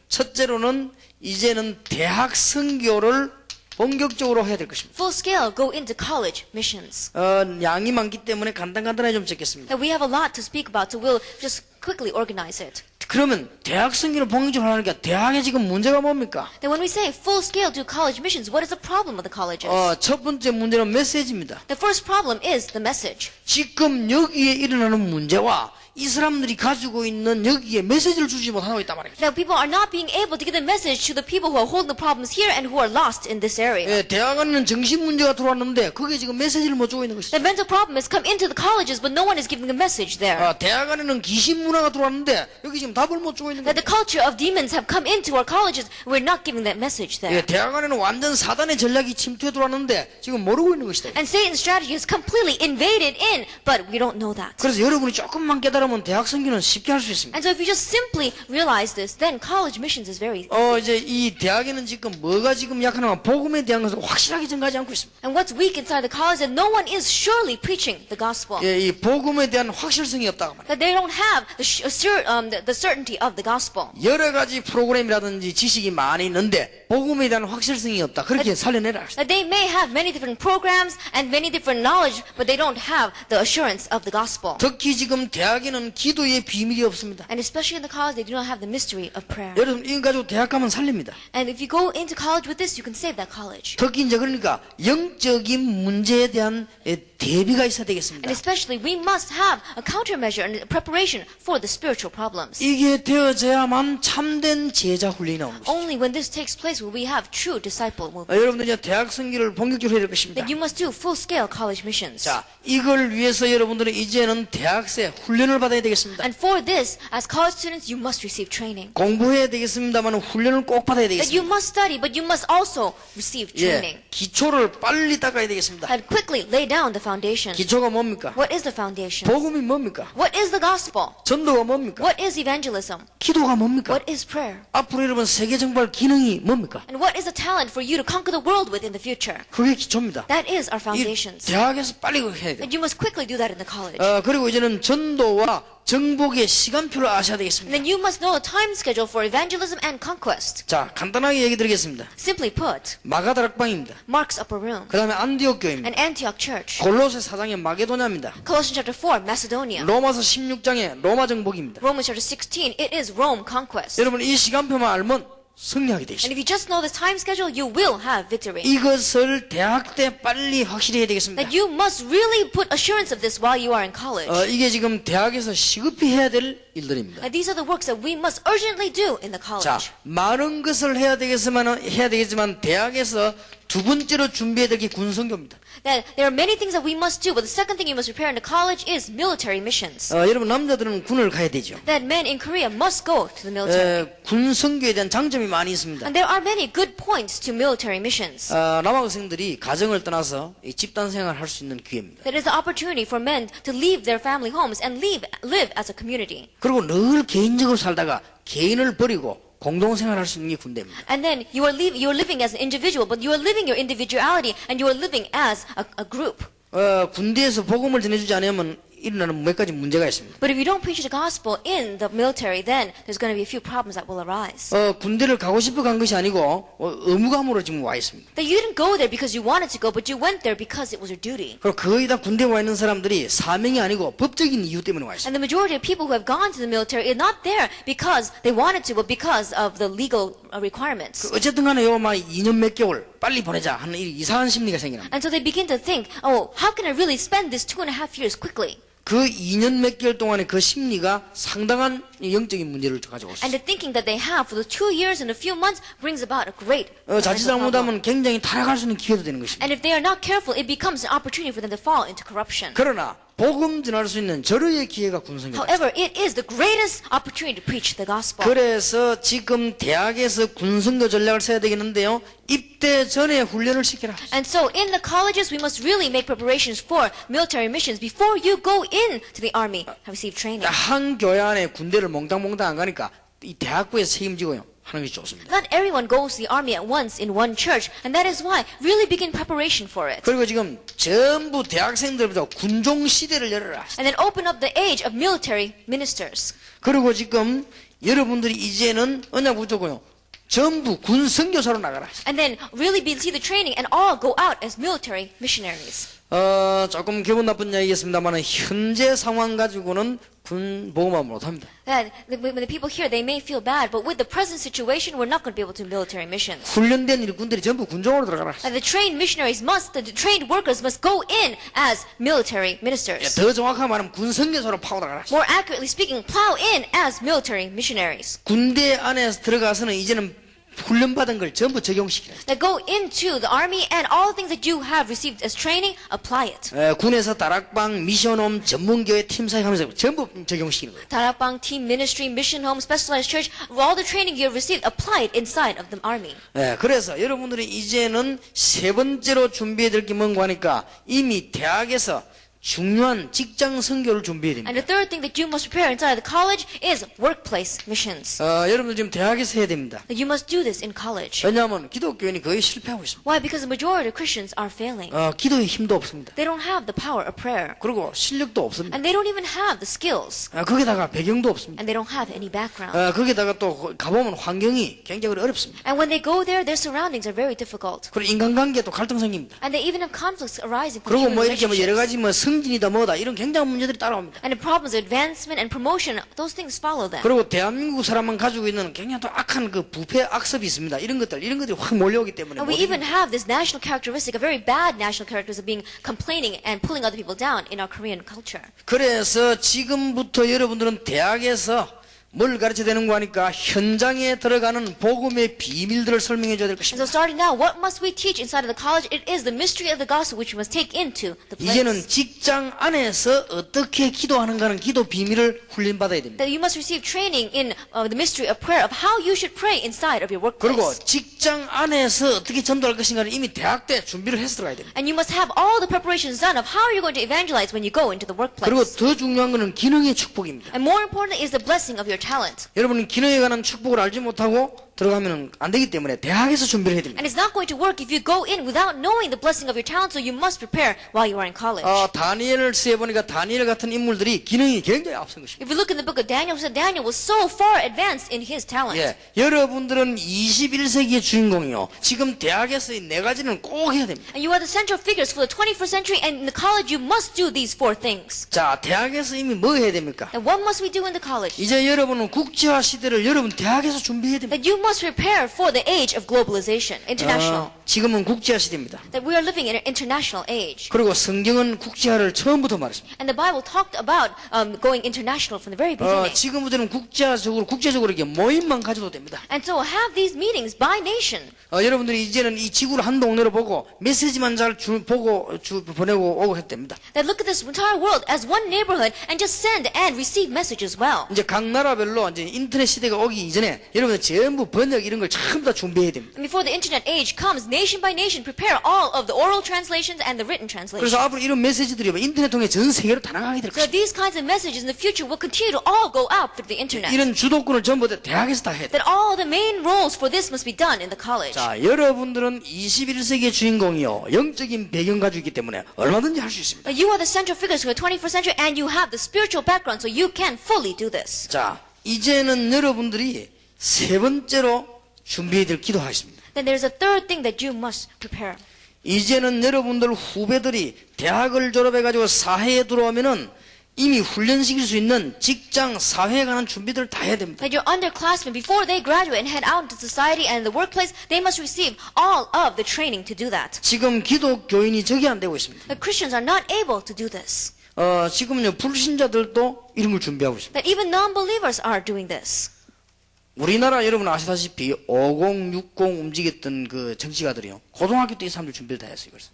첫째로는 대학 선교를 본격적으로 해야 될 것입니다. Full scale, go into college missions. 양이 많기 때문에 간단하게 좀 적겠습니다. That we have a lot to speak about, so we'll just quickly organize it. 그러면 대학 선교를 본격적으로 하니까 대학에 지금 문제가 뭡니까? Then when we say full scale do college missions, what is the problem of the colleges? 첫 번째 문제는 메시지입니다. The first problem is the message. 지금 여기에 일어나는 문제와 이 사람들이 가지고 있는 여기에 메시지를 주지 못하고 있단 말이에요. Now people are not being able to give the message to the people who are holding the problems here and who are lost in this area. 대학 안에는 정신 문제가 들어왔는데 그게 지금 메시지를 못 주고 있는 것이죠. The mental problem has come into the colleges, but no one is giving the message there. 대학 안에는 귀신 문화가 들어왔는데 여기 지금 답을 못 주고 있는 That 거예요. the culture of demons have come into our colleges, we're not giving that message there. 대학 안에는 완전 사단의 전략이 침투해 들어왔는데 지금 모르고 있는 것이다. And Satan's strategy has completely invaded in, but we don't know that. 그래서 여러분이 조금만 깨달으면 대학 선교는 쉽게 할 수 있습니다. And so if you just simply realize this, then college missions is very 이제 이 대학에는 지금 뭐가 지금 약하냐면 복음에 대한 것을 확실하게 전가하지 않고 있습니다. And what's weak inside the college is that no one is surely preaching the gospel. 이 복음에 대한 확실성이 없다고 말해요. That they don't have the certainty of the gospel. 여러 가지 프로그램이라든지 지식이 많이 있는데 복음에 대한 확실성이 없다. 그렇게 살려내라. That they may have many different programs and many different knowledge, but they don't have the assurance of the gospel. 특히 지금 대학에는 기도의 비밀이 없습니다. And especially in the college, they do not have the mystery of prayer. 여러분 이거 가지고 대학 가면 살립니다. And if you go into college with this, you can save that college. 특히 이제 그러니까 영적인 문제에 대한 대비가 있어야 되겠습니다. And especially, we must have a countermeasure and a preparation for the spiritual problems. 이게 되어져야만 참된 제자 훈련이 나오는 것이죠. Only when this takes place will we have true disciple movement. 여러분들 이제 대학 선교를 본격적으로 해야 될 것입니다. That you must do full-scale college missions. 자, 이걸 위해서 여러분들은 이제는 대학생 훈련을 훈련을 받아야 되겠습니다. And for this, as college students, you must receive training. 공부해야 되겠습니다만 훈련을 꼭 받아야 That you 되겠습니다. must study, but you must also receive training. 예, 기초를 빨리 닦아야 되겠습니다. And quickly lay down the foundation. 기초가 뭡니까? What is the foundation? 복음이 뭡니까? What is the gospel? 전도가 뭡니까? What is evangelism? 기도가 뭡니까? What is prayer? 앞으로 여러분 세계 정발 기능이 뭡니까? And what is a talent for you to conquer the world with in the future? 그게 기초입니다. That is our 이 foundations. 대학에서 빨리 그렇게 해야 돼요. And you must quickly do that in the college. 그리고 이제는 전도와 정복의 시간표를 아셔야 And 되겠습니다. then you must know a time schedule for evangelism and conquest. 자, 간단하게 얘기 드리겠습니다. Simply put, 마가다락방입니다. Mark's upper room, 그 다음에 안디옥 교회입니다. and Antioch church, 골로새 4장의 마게도냐입니다. Colossians chapter 4, Macedonia, 로마서 16장의 로마 정복입니다. Romans chapter 16, it is Rome conquest. 여러분 이 시간표만 알면 승리하게 되어 And 있습니다. if you just know this time schedule, you will have victory. 이것을 대학 때 빨리 확실히 해야 되겠습니다. That you must really put assurance of this while you are in college. 이게 지금 대학에서 시급히 해야 될 일들입니다. And these are the works that we must urgently do in the 자, college. 많은 것을 해야 되겠지만 대학에서 두 번째로 준비해야 될 게 군성교입니다. That there are many things that we must do, but the second thing you must prepare in the college is military missions. 여러분 남자들은 군을 가야 되죠. That men in Korea must go to the military. 군성교에 대한 장점이 많이 있습니다. And there are many good points to military missions. 남학생들이 가정을 떠나서 이 집단 생활을 할 수 있는 기회입니다. That is the opportunity for men to leave their family homes and live as a community. 그리고 늘 개인적으로 살다가 개인을 버리고 공동생활할 수 있는 게 군대입니다. And then you are living as an individual, but you are living your individuality and you are living as a group. 군대에서 복음을 전해주지 않으면 일어나는 몇 가지 문제가 있습니다. But if you don't preach the gospel in the military, then there's going to be a few problems that will arise. 군대를 가고 싶어 간 것이 아니고 의무감으로 지금 와 있습니다. That you didn't go there because you wanted to go, but you went there because it was your duty. 그리고 거의 다 군대에 와 있는 사람들이 사명이 아니고 법적인 이유 때문에 와 있습니다. And the majority of people who have gone to the military are not there because they wanted to, but because of the legal requirements. 어쨌든 간에 요만 2년 몇 개월 빨리 보내자 하는 이상한 심리가 생기는 And so they begin to think, oh, how can I really spend this 2.5 years quickly? 그 2년 몇 개월 동안의 그 심리가 상당한 영적인 문제를 가지고 And 있습니다. the thinking that they have for the 2 years and a few months brings about a great 자칫 mental problem. 잘못하면 굉장히 타락할 수 있는 기회도 되는 것입니다. And if they are not careful, it becomes an opportunity for them to fall into corruption. 그러나 복음 전할 수 있는 절호의 기회가 군성교입니다. However, it is the greatest opportunity to preach the gospel. 그래서 지금 대학에서 군성교 전략을 써야 되겠는데요. 입대 전에 훈련을 시켜라. And so in the colleges, we must really make preparations for military missions before you go into the army and receive training. 한 교회 안에 군대를 몽땅몽땅 안 가니까 이 대학부에서 책임지고요. 하는 게 좋습니다. Not everyone goes to the army at once in one church, and that is why really begin preparation for it. 그리고 지금 전부 대학생들부터 군종 시대를 열어라. And then open up the age of military ministers. 그리고 지금 여러분들이 이제는 언약 붙잡고요. 전부 군 선교사로 나가라. And then really see the training and all go out as military missionaries. 조금 기분 나쁜 이야기겠습니다만 현재 상황 가지고는 군 보호만 못합니다. That when the people hear, they may feel bad, but with the present situation, we're not going to be able to do military missions. 훈련된 일꾼들이 전부 군종으로 들어가라. And the trained missionaries the trained workers must go in as military ministers. 더 정확하게 말하면 군 선교사로 파고 들어가라. More accurately speaking, plow in as military missionaries. 군대 안에서 들어가서는 이제는 훈련받은 걸 전부 적용시키라. That go into the army and all the things that you have received as training, apply it. 군에서 다락방, 미션홈, 전문교회, 팀사역하면서 전부 적용시키는 거예요. Darakbang, team ministry, mission home, specialized church, all the training you have received, apply it inside of the army. 그래서 여러분들이 이제는 세 번째로 준비해야 될 게 뭔가 하니까 이미 대학에서 중요한 직장 선교를 준비해야 됩니다. And the third thing that you must prepare inside the college is workplace missions. 여러분들 지금 대학에서 해야 됩니다. That you must do this in college. 왜냐하면 기독교인이 거의 실패하고 있습니다. Why? Because the majority of Christians are failing. 기도의 힘도 없습니다. They don't have the power of prayer. 그리고 실력도 없습니다. And they don't even have the skills. 거기다가 배경도 없습니다. And they don't have any background. 거기다가 또 가보면 환경이 굉장히 어렵습니다. And when they go there, their surroundings are very difficult. 그리고 인간관계도 갈등 생깁니다. And they even have conflicts arising from 그리고 human 뭐 이렇게 뭐 여러 relationships. 가지 뭐 승진이다 뭐다 이런 굉장한 문제들이 따라옵니다. And the problems of advancement and promotion, those things follow them. 그리고 대한민국 사람만 가지고 있는 굉장히 또 악한 그 부패 악습이 있습니다. 이런 것들이 확 몰려오기 때문에 And we even have this national characteristic, a very bad national characteristic of being complaining and pulling other people down in our Korean culture. 그래서 지금부터 여러분들은 대학에서 뭘 가르쳐야 되는가 하니까 현장에 들어가는 복음의 비밀들을 설명해 줘야 될 And 것입니다. so starting now, what must we teach inside of the college? It is the mystery of the gospel which we must take into the 이제는 place. 직장 안에서 어떻게 기도하는가는 기도 비밀을 훈련받아야 됩니다. That you must receive training in the mystery of prayer, of how you should pray inside of your 그리고 workplace. 직장 안에서 어떻게 전도할 것인가를 이미 대학 때 준비를 해서 들어가야 됩니다. And you must have all the preparations done of how you're going to evangelize when you go into the 그리고 workplace. 더 중요한 것은 기능의 축복입니다. And more importantly is the blessing of your talent. 여러분은 기능에 관한 축복을 알지 못하고 들어가면 안 되기 때문에 대학에서 준비를 해야 됩니다. And it's not going to work if you go in without knowing the blessing of your talent, so you must prepare while you are in college. 다니엘을 세보니까 다니엘 같은 인물들이 기능이 굉장히 앞선 것입니다. If you look in the book of Daniel, Daniel was so far advanced in his talent. 예, 여러분들은 21세기의 주인공이요. 지금 대학에서의 네 가지는 꼭 해야 됩니다. And you are the central figures for the 21st century, and in the college you must do these 4 things. 자, 대학에서 이미 뭐 해야 됩니까? And what must we do in the college? 이제 여러분은 국제화 시대를 여러분 대학에서 준비해야 됩니다. That you must prepare for the age of globalization, international. 지금은 국제화 시대입니다. That we are living in an international age. 그리고 성경은 국제화를 처음부터 말했습니다. And the Bible talked about going international from the very beginning. 지금부터는 국제적으로 이렇게 모임만 가져도 됩니다. And so have these meetings by nation. 여러분들이 이제는 이 지구를 한 동네로 보고 메시지만 잘 보내고 오고 해도 됩니다. That look at this entire world as one neighborhood and just send and receive message as well. 이제 각 나라별로 이제 인터넷 시대가 오기 이전에 여러분들 전부 번역 이런 걸 전부 다 준비해야 됩니다. And before the internet age comes, nation by nation, prepare all of the oral translations and the written translations. 그래서 앞으로 이런 메시지들이 인터넷 통해 전 세계로 다 나가게 될 So 것입니다. these kinds of messages in the future will continue to all go out through the internet. 이런 주도권을 전부 다 대학에서 다 해야 돼요. That all the main roles for this must be done in the college. 자, 여러분들은 21세기의 주인공이요. 영적인 배경 가지고 있기 때문에 얼마든지 할 수 있습니다. But you are the central figures for the 21st century and you have the spiritual background so you can fully do this. 자, 이제는 여러분들이 세 번째로 준비해야 될 기도하겠습니다. Then there's a third thing that you must prepare. 이제는 여러분들 후배들이 대학을 졸업해가지고 사회에 들어오면은 이미 훈련시킬 수 있는 직장, 사회에 관한 준비들을 다 해야 됩니다. That your underclassmen, before they graduate and head out into society and the workplace, they must receive all of the training to do that. 지금 기독교인이 적이 안 되고 있습니다. The Christians are not able to do this. 지금요, 불신자들도 이런 걸 준비하고 있습니다. That even non-believers are doing this. 우리나라 여러분 아시다시피 50, 60 움직였던 그 정치가들이요. 고등학교 때 이 사람들 준비를 다 했어요. 그래서.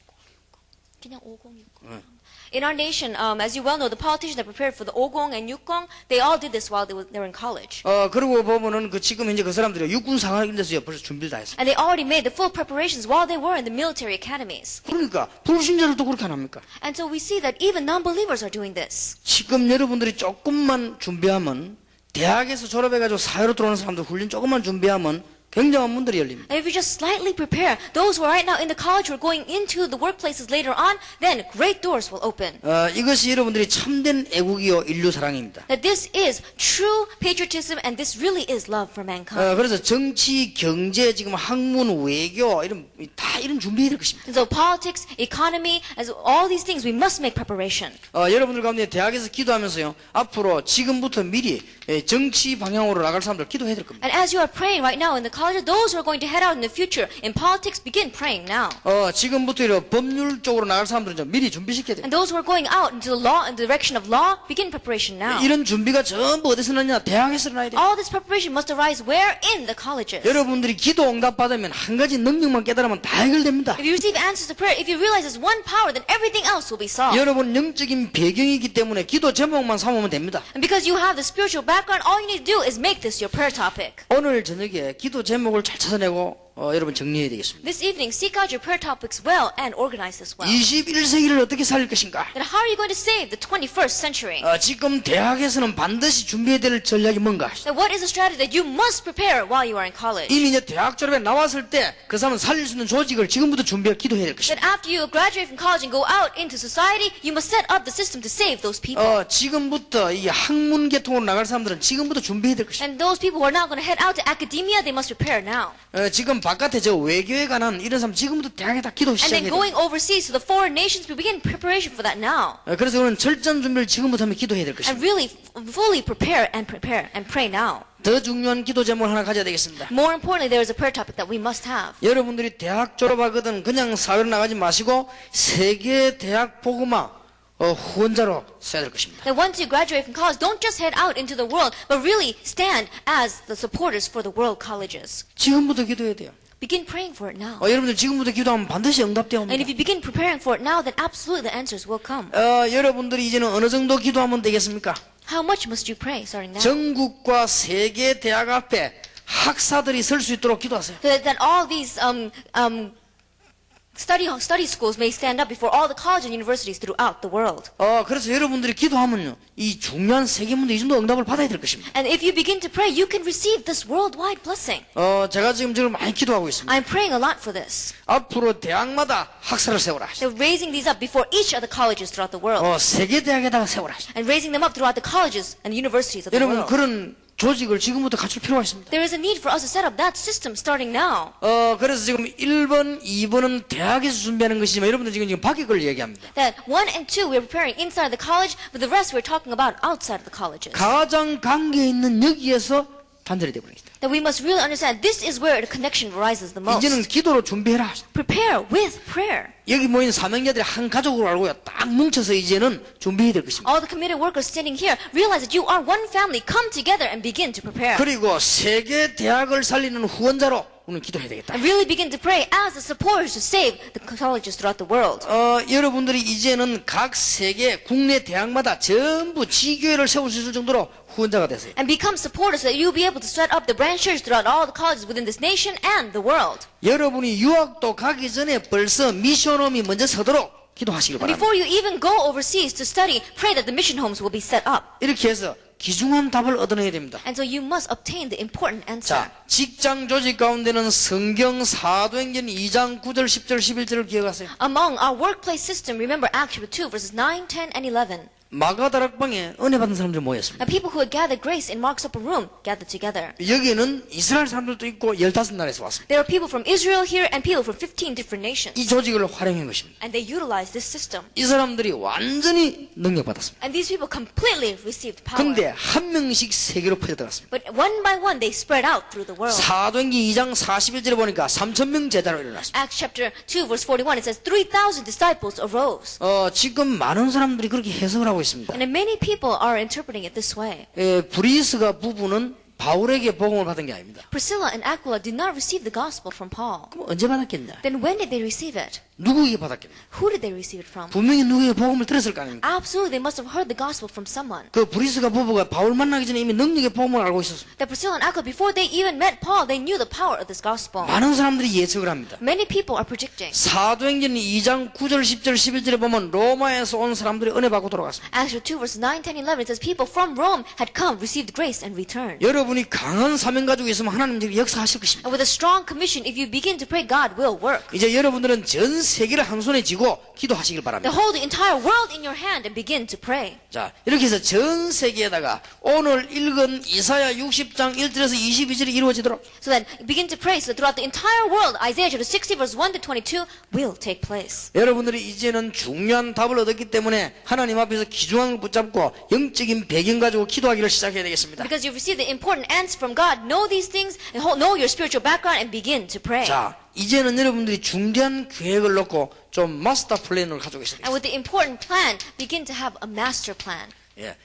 그냥 50, 60. In our nation, as you well know, the politicians that prepared for the 50 and 60, they all did this while they were in college. 그러고 보면은 지금 이제 그 사람들이 육군 상황 이런 데서 벌써 준비를 다 했어요. And they already made the full preparations while they were in the military academies. 그러니까 불신자들도 그렇게 안 합니까? And so we see that even non-believers are doing this. 지금 여러분들이 조금만 준비하면 대학에서 졸업해가지고 사회로 들어오는 사람들 훈련 조금만 준비하면 굉장한 문들이 열립니다. And if you just slightly prepare those who are right now in the college who are going into the workplaces later on, then great doors will open. 이것이 여러분들이 참된 애국이요 인류 사랑입니다. That this is true patriotism and this really is love for mankind. 그래서 정치, 경제, 지금 학문, 외교 이런 준비해야 될 것입니다. And so politics, economy, as all these things, we must make preparation. 여러분들 가운데 대학에서 기도하면서요 앞으로 지금부터 미리 정치 방향으로 나갈 사람들 기도해야 될 겁니다. And as you are praying right now in the college, those who are going to head out in the future in politics, begin praying now. 지금부터 이런 법률 쪽으로 나갈 사람들은 좀 미리 준비시켜야 됩니다. And those who are going out into the law, in the direction of law, begin preparation now. 이런 준비가 전부 어디서 나냐? 대학에서 나야 돼요. All this preparation must arise where? In the colleges. 여러분들이 기도 응답 받으면 한 가지 능력만 깨달으면 다 해결됩니다. If you receive answers to prayer, if you realize there's one power, then everything else will be solved. 여러분 영적인 배경이기 때문에 기도 제목만 삼으면 됩니다. And because you have the spiritual background, all you need to do is make this your prayer topic. 오늘 저녁에 기도 제목을 잘 찾아내고 여러분 정리해야 되겠습니다. This evening, seek out your prayer topics well and organize this well. 21세기를 어떻게 살릴 것인가? Then how are you going to save the 21st century? 지금 대학에서는 반드시 준비해야 될 전략이 뭔가? Then what is the strategy that you must prepare while you are in college? 이미 이제 대학 졸업에 나왔을 때 그 사람은 살릴 수 있는 조직을 지금부터 준비해 기도해야 될 것입니다. That after you graduate from college and go out into society, you must set up the system to save those people. 지금부터 이 학문 계통으로 나갈 사람들은 지금부터 준비해야 될 것입니다. And those people who are now going to head out to academia, they must prepare now. 지금 바깥에 저 외교에 관한 이런 사람 지금부터 대학에 다 기도 And then 시작해야 돼요. going overseas to the foreign nations, we begin preparation for that now. 그래서 우리는 철저한 준비를 지금부터 하면 기도해야 될 And 것입니다. really fully prepare and pray now. 더 중요한 기도 제목을 하나 가져야 되겠습니다. More importantly, there is a prayer topic that we must have. 여러분들이 대학 졸업하거든 그냥 사회로 나가지 마시고 세계 대학 복음화 후원자로 써야 될 것입니다. That once you graduate from college, don't just head out into the world, but really stand as the supporters for the world colleges. 지금부터 기도해야 돼요. Begin praying for it now. 여러분들 지금부터 기도하면 반드시 응답되어 And 옵니다. if you begin preparing for it now, then absolutely the answers will come. 여러분들이 이제는 어느 정도 기도하면 되겠습니까? How much must you pray starting now? 전국과 세계 대학 앞에 학사들이 설 수 있도록 기도하세요. So that all these study schools may stand up before all the colleges and universities throughout the world. 그래서 여러분들이 기도하면요, 이 중요한 세계 문제 이 정도 응답을 받아야 될 것입니다. And if you begin to pray, you can receive this worldwide blessing. 제가 지금 많이 기도하고 있습니다. I'm praying a lot for this. 앞으로 대학마다 학사를 세워라. They're raising these up before each of the colleges throughout the world. 세계 대학에다가 세워라. And raising them up throughout the colleges and universities of the 여러분 world. 그런 조직을 지금부터 갖출 필요가 있습니다. There is a need for us to set up that system starting now. 그래서 지금 1번, 2번은 대학에서 준비하는 것이지만 여러분들 지금 밖에 걸 얘기합니다. That 1 and 2 we're preparing inside the college, but the rest we're talking about outside of the colleges. 가장 관계 있는 여기에서 단절이 되어버립니다. That we must really understand this is where the connection arises the most. 이제는 기도로 준비해라. Prepare with prayer. 여기 모인 사명자들이 한 가족으로 알고요. 딱 뭉쳐서 이제는 준비해야 될 것입니다. All the committed workers standing here realize that you are one family. Come together and begin to prepare. 그리고 세계 대학을 살리는 후원자로 오늘 기도해야 되겠다. And really begin to pray as the supporters to save the colleges throughout the world. 여러분들이 이제는 각 세계 국내 대학마다 전부 지교회를 세울 수 있을 정도로 후원자가 되세요. And become supporters so that you'll be able to set up the branch church throughout all the colleges within this nation and the world. 여러분이 유학도 가기 전에 벌써 미션홈이 먼저 서도록 기도하시길 And 바랍니다. before you even go overseas to study, pray that the mission homes will be set up. 이렇게 해서 귀중한 답을 얻어내야 됩니다. And so you must obtain the important answer. 자, 직장 조직 가운데는 성경 사도행전 2장 9절 10절 11절을 기억하세요. Among our workplace system, remember Acts chapter 2 verses 9, 10, and 11. 마가다락방에 은혜 받은 사람들이 모였습니다. Now people who had gathered grace in Mark's upper room gathered together. 여기에는 이스라엘 사람들도 있고 15나라에서 왔습니다. There are people from Israel here and people from 15 different nations. 이 조직을 활용한 것입니다. And they utilized this system. 이 사람들이 완전히 능력받았습니다. And these people completely received power. 근데 한 명씩 세계로 퍼져들었습니다. But one by one they spread out through the world. 사도행전 2장 41절에 보니까 3,000명 제자로 일어났습니다. Acts chapter 2 verse 41 it says 3,000 disciples arose. 지금 많은 사람들이 그렇게 해석을 하고 있습니다. And many people are interpreting it this way. 브리스가 부부는 바울에게 복음을 받은 게 아닙니다. Priscilla and Aquila did not receive the gospel from Paul. 그럼 언제 받았겠냐? Then when did they receive it? 누구에게 받았겠냐? Who did they receive it from? 분명히 누구에게 복음을 들었을 거 아닙니까? Absolutely, they must have heard the gospel from someone. 그 브리스가 부부가 바울 만나기 전에 이미 능력의 복음을 알고 있었습니다. That Priscilla and Aquila, before they even met Paul, they knew the power of this gospel. 많은 사람들이 예측을 합니다. Many people are predicting. 사도행전 2장 9절 10절 11절에 보면 로마에서 온 사람들이 은혜 받고 돌아갔습니다. Acts 2 verses 9, 10, 11 it says people from Rome had come, received grace and returned. 여러분이 강한 사명 가지고 있으면 하나님 역사하실 것입니다. And with a strong commission, if you begin to pray, God will work. 이제 여러분들은 전 세계를 한 손에 쥐고 기도하시길 To 바랍니다. hold the entire world in your hand and begin to pray. 자, 이렇게 해서 전 세계에다가 오늘 읽은 이사야 60장 1절에서 22절이 이루어지도록 So that begin to pray so that throughout the entire world, Isaiah chapter 60 verse 1 to 22 will take place. 여러분들이 이제는 중요한 답을 얻었기 때문에 하나님 앞에서 귀중한 걸 붙잡고 영적인 배경 가지고 기도하기를 시작해야 되겠습니다. Because you've received the important answer from God, know these things and know your spiritual background and begin to pray. 자, 이제는 여러분들이 중대한 계획을 놓고 좀 마스터 플랜을 가지고 있어야 And 되겠습니다. with the important plan, begin to have a master plan.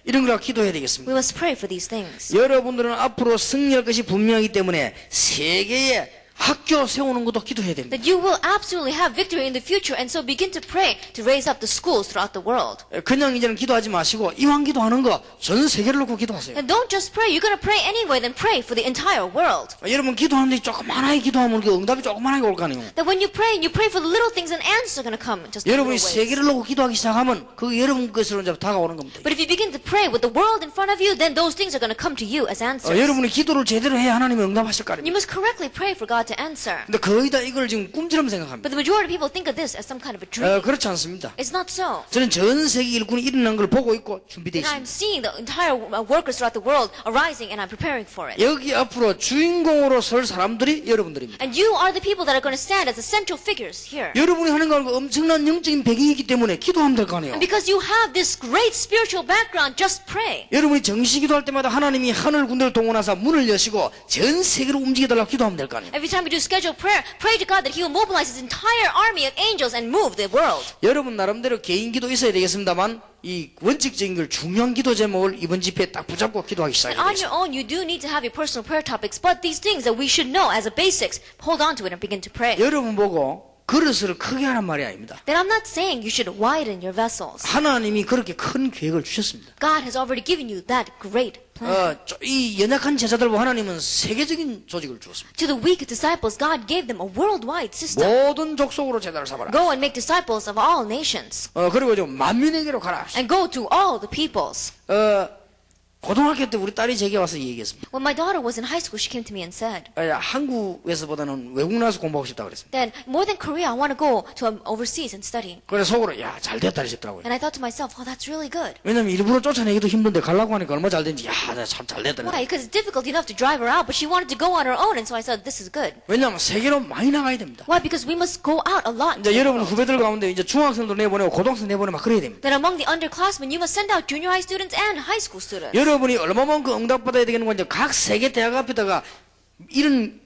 이런 걸 기도해야 We 되겠습니다. must pray for these things. 여러분들은 앞으로 승리할 것이 분명하기 때문에 세계에 학교 세우는 것도 기도해야 됩니다. That you will absolutely have victory in the future and so begin to pray to raise up the schools throughout the world. 그냥 이제는 기도하지 마시고 이왕 기도하는 거 전 세계를 놓고 기도하세요. And don't just pray, you're going to pray anyway, then pray for the entire world. 여러분 기도하는데 조그만하게 기도하면 그 응답이 조그만하게 올 거 아니에요. That when you pray for the little things and answers are going to come just in little 여러분이 ways. 세계를 놓고 기도하기 시작하면 그게 여러분 것으로 이제 다가오는 겁니다. But if you begin to pray with the world in front of you, then those things are going to come to you as answers. 여러분이 기도를 제대로 해야 하나님이 응답하실 거 You 아닙니까? must correctly pray for God to answer. 근데 거의 다 이걸 지금 꿈처럼 생각합니다. But the majority of people think of this as some kind of a dream. 그렇지 않습니다. It's not so. 저는 전 세계 일꾼이 일어난 걸 보고 있고 준비되어 And I'm 있습니다. seeing the entire workers throughout the world arising and I'm preparing for it. 여기 앞으로 주인공으로 설 사람들이 여러분들입니다. And you are the people that are going to stand as the central figures here. 여러분이 하는 거 알고 엄청난 영적인 배경이 있기 때문에 기도하면 될 거 아니에요. And because you have this great spiritual background, just pray. 여러분이 정시 기도할 때마다 하나님이 하늘 군대를 동원하사 문을 여시고 전 세계로 움직여달라고 기도하면 될 거 아니에요. Every time time you do scheduled prayer, pray to God that He will mobilize His entire army of angels and move the world. 여러분 나름대로 개인 기도 있어야 되겠습니다만 이 원칙적인 걸 중요한 기도 제목을 이번 집회에 딱 붙잡고 기도하기 And on 시작해야 your own, you do need to have your personal prayer topics, but these things that we should know as a basics, hold on to it and begin to pray. 여러분 보고 그릇을 크게 하란 말이 아닙니다. Then I'm not saying you should widen your vessels. 하나님이 그렇게 큰 계획을 주셨습니다. God has already given you that great plan. 이 연약한 제자들과 하나님은 세계적인 조직을 주었습니다. To the weak disciples, God gave them a worldwide system. 모든 족속으로 제자를 삼아라. Go and make disciples of all nations. 그리고 좀 만민에게로 가라. And go to all the peoples. 고등학교 때 우리 딸이 제게 와서 얘기했습니다. When my daughter was in high school, she came to me and said, 한국에서보다는 외국 나가서 공부하고 싶다고 그랬습니다. then more than Korea, I want to go to overseas and study. 그래서 속으로 야 잘됐다 싶더라고요. And I thought to myself, oh, that's really good. 왜냐면 일부러 쫓아내기도 힘든데 가려고 하니까 얼마 잘 된지 참 잘됐다. Why? Because it's difficult enough to drive her out, but she wanted to go on her own, and so I said, this is good. 왜냐면 세계로 많이 나가야 됩니다. Why? Because we must go out a lot. 이제 여러분 후배들 가운데 이제 중학생도 내보내고 고등학생 내보내고 막 그래야 됩니다. Then among the underclassmen, you must send out junior high students and high school students. 여러분이 얼마만큼 응답받아야 되겠는 건지 각 세계 대학 앞에다가 이런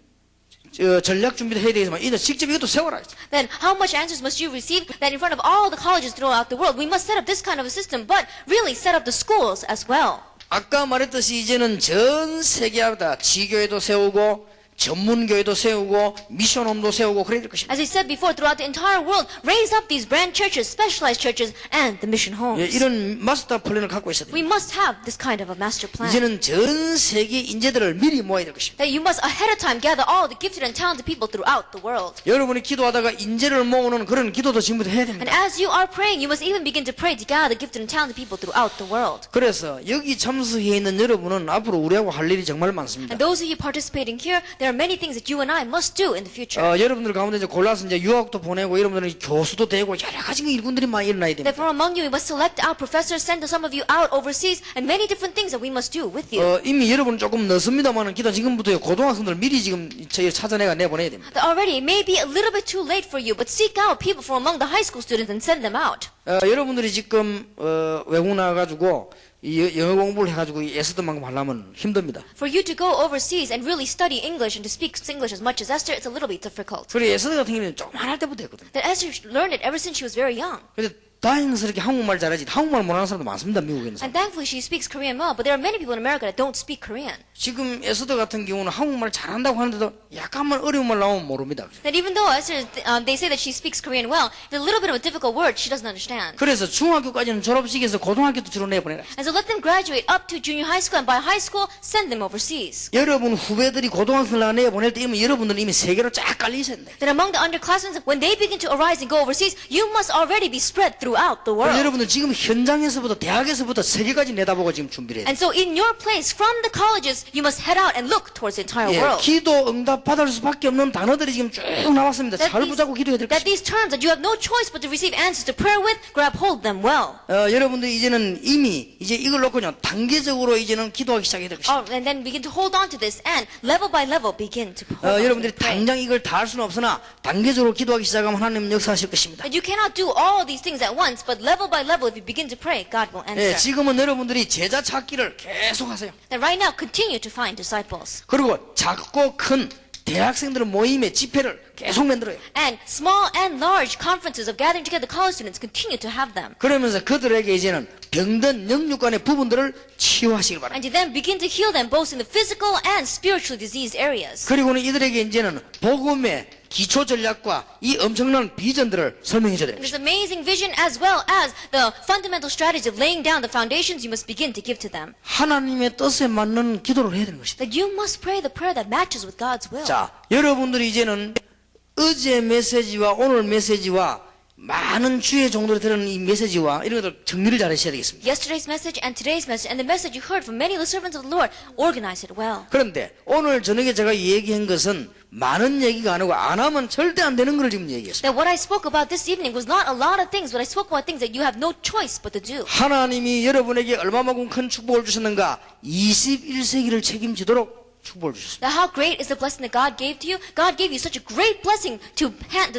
전략 준비도 해야 되겠지만 이제 직접 이것도 세워라. Then how much answers must you receive that in front of all the colleges throughout the world? We must set up this kind of a system, but really set up the schools as well. 아까 말했듯이 이제는 전 세계마다 지교회도 세우고 전문교회도 세우고 미션홈도 세우고 그래야 될 것입니다. As I said before, throughout the entire world, raise up these brand churches, specialized churches, and the mission homes. 이런 마스터 플랜을 갖고 있어야 We 됩니다. must have this kind of a master plan. 이제는 전 세계 인재들을 미리 모아야 될 것입니다. That you must ahead of time gather all the gifted and talented people throughout the world. 여러분이 기도하다가 인재를 모으는 그런 기도도 지금부터 해야 And 됩니다. as you are praying, you must even begin to pray to gather gifted and talented people throughout the world. 그래서 여기 참석해 있는 여러분은 앞으로 우리하고 할 일이 정말 많습니다. And those of you participating here, there are many things that you and I must do in the future. 여러분들 가운데 이제 골라서 이제 유학도 보내고 여러분들은 교수도 되고 여러 가지 일꾼들이 많이 일어나야 That 됩니다. from among you, we must select out professors, send some of you out overseas, and many different things that we must do with you. 이미 여러분 조금 늦습니다만은 기도 지금부터 고등학생들 미리 지금 저희 찾아내가 내보내야 됩니다. That already, it may be a little bit too late for you, but seek out people from among the high school students and send them out. 여러분들이 지금 외국 나가가지고 이 영어 공부를 해가지고 이 에스더만큼 하려면 힘듭니다. For you to go overseas and really study English and to speak English as much as Esther, it's a little bit difficult. 그리고 에스더 같은 경우는 조그만 할 때부터 했거든요. That Esther learned it ever since she was very young. 근데 다행스럽게 한국말 잘하지 한국말 못하는 사람도 많습니다. 미국에 있는 사람. And thankfully she speaks Korean well, but there are many people in America that don't speak Korean. 지금 에스더 같은 경우는 한국말 잘한다고 하는데도 약간만 어려운 말 나오면 모릅니다. That even though Esther, they say that she speaks Korean well, if a little bit of a difficult word, she doesn't understand. 그래서 중학교까지는 졸업식에서 고등학교도 주로 내보내라. And so let them graduate up to junior high school, and by high school, send them overseas. 여러분 후배들이 고등학생을 내보낼 때 이미 여러분들은 이미 세계로 쫙 깔려 있어야 돼. That among the underclassmen, when they begin to arise and go overseas, you must already be spread throughout the world. 여러분들 지금 현장에서부터 대학에서부터 세계까지 내다보고 지금 준비를 해야 돼. And so in your place, from the colleges, you must head out and look towards the entire world. 기도 응답 받을 수밖에 없는 단어들이 지금 쭉 나왔습니다. 잘 붙잡고 기도해야 될 That 것입니다. these terms that you have no choice but to receive answers to prayer with, grab hold them well. 여러분들이 이제는 이미 이제 이걸 놓고요 단계적으로 이제는 기도하기 시작해야 될 것입니다. And then begin to hold on to this and level by level begin to hold on to 여러분들이 it, pray. 당장 이걸 다 할 수는 없으나 단계적으로 기도하기 시작하면 하나님 역사하실 것입니다. That you cannot do all these things at once, but level by level, if you begin to pray, God will answer. 지금은 여러분들이 제자 찾기를 계속 하세요. That right now, continue to find disciples. 그리고 작고 큰 대학생들 모임의 집회를 계속 만들어요. And small and large conferences of gathering together college students, continue to have them. 그러면서 그들에게 이제는 병든 영육 간의 부분들을 치유하시길 바랍니다. And to then begin to heal them both in the physical and spiritual disease areas. 그리고는 이들에게 이제는 복음의 기초 전략과 이 엄청난 비전들을 설명해 줘야 됩니다. This amazing vision as well as the fundamental strategies of laying down the foundations you must begin to give to them. 하나님의 뜻에 맞는 기도를 해야 되는 것이다. That you must pray the prayer that matches with God's will. 자, 여러분들이 이제는 어제 메시지와 오늘 메시지와 많은 주의 종들이 들은 이 메시지와 이런 것들 정리를 잘 하셔야 되겠습니다. Yesterday's message and today's message and the message you heard from many of the servants of the Lord, organize it well. 그런데 오늘 저녁에 제가 얘기한 것은 많은 얘기가 아니고 안 하면 절대 안 되는 걸 지금 얘기했습니다. That what I spoke about this evening was not a lot of things, but I spoke about things that you have no choice but to do. 하나님이 여러분에게 얼마만큼 큰 축복을 주셨는가 21세기를 책임지도록 축복을 주셨습니다. Now how great is the blessing that God gave to you? God gave you such a great blessing to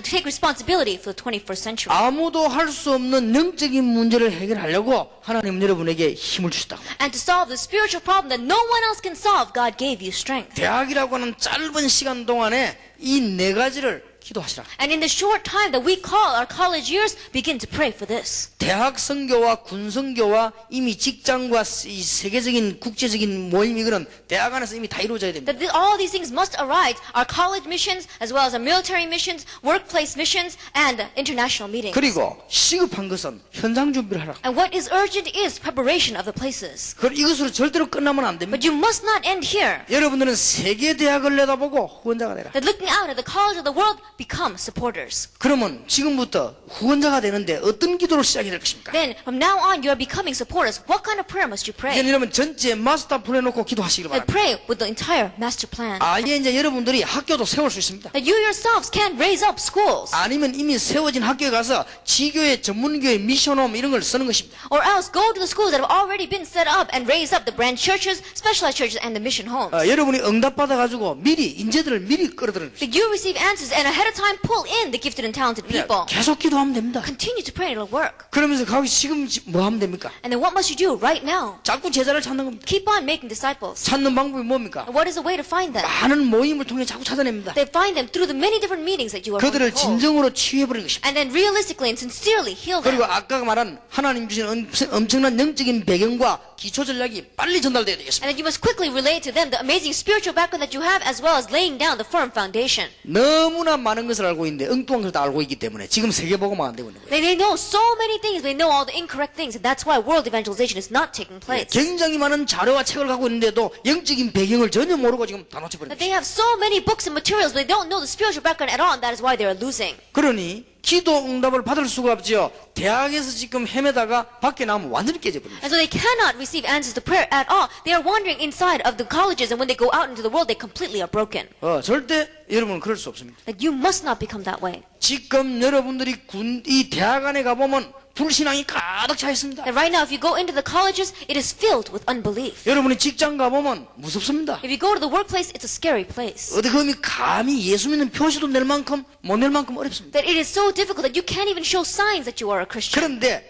take responsibility for the 21st century. 아무도 할 수 없는 영적인 문제를 해결하려고 하나님은 여러분에게 힘을 주셨다. And to solve the spiritual problem that no one else can solve, God gave you strength. 대학이라고 하는 짧은 시간 동안에 이 네 가지를 기도하시라. And in the short time that we call our college years, begin to pray for this. 대학 선교와 군 선교와 이미 직장과 이 세계적인 국제적인 모임 이거는 대학 안에서 이미 다 이루어져야 됩니다. That all these things must arise, our college missions, as well as our military missions, workplace missions, and international meetings. 그리고 시급한 것은 현장 준비를 하라. And what is urgent is preparation of the places. 그럼 이것으로 절대로 끝나면 안 됩니다. But you must not end here. 여러분들은 세계 대학을 내다보고 후원자가 되라. That looking out at the college of the world, become supporters. 그러면 지금부터 후원자가 되는데 어떤 기도로 시작이 될 것입니까? Then, from now on, you are becoming supporters. What kind of prayer must you pray? 이제 여러분 전체 마스터 플랜 놓고 기도하시기 That 바랍니다. pray with the entire master plan. 아예 이제 여러분들이 학교도 세울 수 있습니다. That you yourselves can raise up schools. 아니면 이미 세워진 학교에 가서 지교회, 전문교회, 미션홈 이런 걸 쓰는 것입니다. Or else go to the schools that have already been set up and raise up the branch churches, specialized churches, and the mission homes. 여러분이 응답받아가지고 미리 인재들을 미리 끌어들이는 것입니다. That you receive answers and ahead of time pull in the gifted and talented people. 계속 기도하면 됩니다. Continue to pray and it'll work. 그러면서 가기 지금 뭐 하면 됩니까? And then what must you do right now? 자꾸 제자를 찾는 겁니다. Keep on making disciples. 찾는 방법이 뭡니까? And what is the way to find them? 많은 모임을 통해 자꾸 찾아냅니다. They find them through the many different meetings that you are going 그들을 to hold. 진정으로 치유해버리는 것입니다. And then realistically and sincerely heal them. 그리고 아까 말한 하나님 주신 엄청난 영적인 배경과 기초 전략이 빨리 전달돼야 되겠습니다. And then you must quickly relate to them the amazing spiritual background that you have as well as laying down the firm foundation. 너무나 많은 것을 알고 있는데 엉뚱한 것을 다 알고 있기 때문에 지금 세계보고만 안 되고 있는 거예요. They know so many things, they know all the incorrect things, and that's why world evangelization is not taking place. 굉장히 많은 자료와 책을 갖고 있는데도 영적인 배경을 전혀 모르고 지금 다 놓쳐버립니다. That they have so many books and materials, but they don't know the spiritual background at all, and that is why they are losing. 그러니 기도 응답을 받을 수가 없지요. 대학에서 지금 헤매다가 밖에 나오면 완전히 깨져버립니다. And so they cannot receive answers to prayer at all. They are wandering inside of the colleges, and when they go out into the world, they completely are broken. 절대 여러분은 그럴 수 없습니다. That you must not become that way. 지금 여러분들이 이 대학 안에 가보면 불신앙이 가득 차 있습니다. That right now, if you go into the colleges, it is filled with unbelief. 여러분이 직장 가보면 무섭습니다. If you go to the workplace, it's a scary place. 어디 감히 예수 믿는 표시도 낼 만큼 못 낼 만큼 어렵습니다. That it is so difficult that you can't even show signs that you are a Christian. 그런데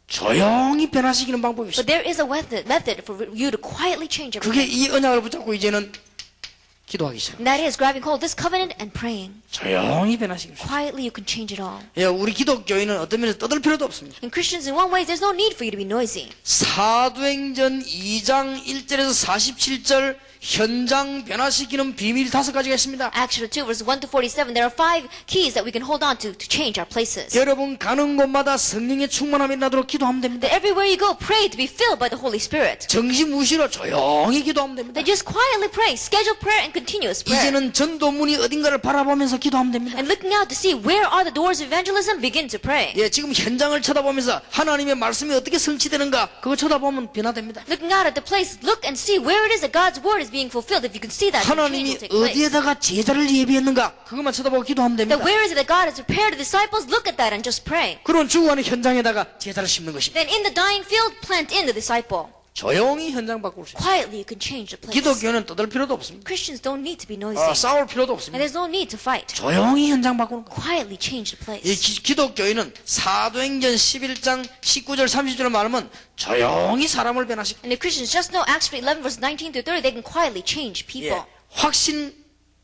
조용히 변화시키는 방법이 But 있습니다. there is a method for you to quietly change 그게 everything. 이 언약을 붙잡고 이제는 기도하기 시작. And that is grabbing hold of this covenant and praying. 조용히 변화시키는 것입니다. Quietly you can change it all. 우리 기독교인은 어떤 면에서 떠들 필요도 없습니다. And Christians in one way, there's no need for you to be noisy. 사도행전 2장 1절에서 47절 현장 변화시키는 비밀 5가지가 있습니다. Acts chapter 2 verses 1 to 47, there are 5 keys that we can hold on to change our places. 여러분 가는 곳마다 성령의 충만함이 나도록 기도하면 됩니다. That everywhere you go, pray to be filled by the Holy Spirit. 정신무시로 조용히 기도하면 됩니다. That just quietly pray, schedule prayer and continuous prayer. 이제는 전도문이 어딘가를 바라보면서 기도하면 됩니다. And looking out to see where are the doors of evangelism, begin to pray. 지금 현장을 쳐다보면서 하나님의 말씀이 어떻게 성취되는가 그거 쳐다보면 변화됩니다. Looking out at the place, look and see where it is that God's word is being fulfilled. If you can see that, then change 하나님이 will take place. 어디에다가 제자를 예비했는가 그것만 쳐다보고 기도하면 됩니다. That where is it that God has prepared the disciples? Look at that and just pray. 그런 죽어가는 현장에다가 제자를 심는 것입니다. Then in the dying field, plant in the disciple. 조용히 현장 바꿀 수 있습니다. Quietly you can change the place. 기독교는 떠들 필요도 없습니다. Christians don't need to be noisy. 싸울 필요도 And 없습니다. there's no need to fight. 조용히 현장 바꾸는 거. Quietly change the 이 place. 기독교인은 사도행전 11장 19절 30절을 말하면 조용히 사람을 변화시킵니다. And if Christians just know Acts 11 verse 19 through 30, they can quietly change people. 확신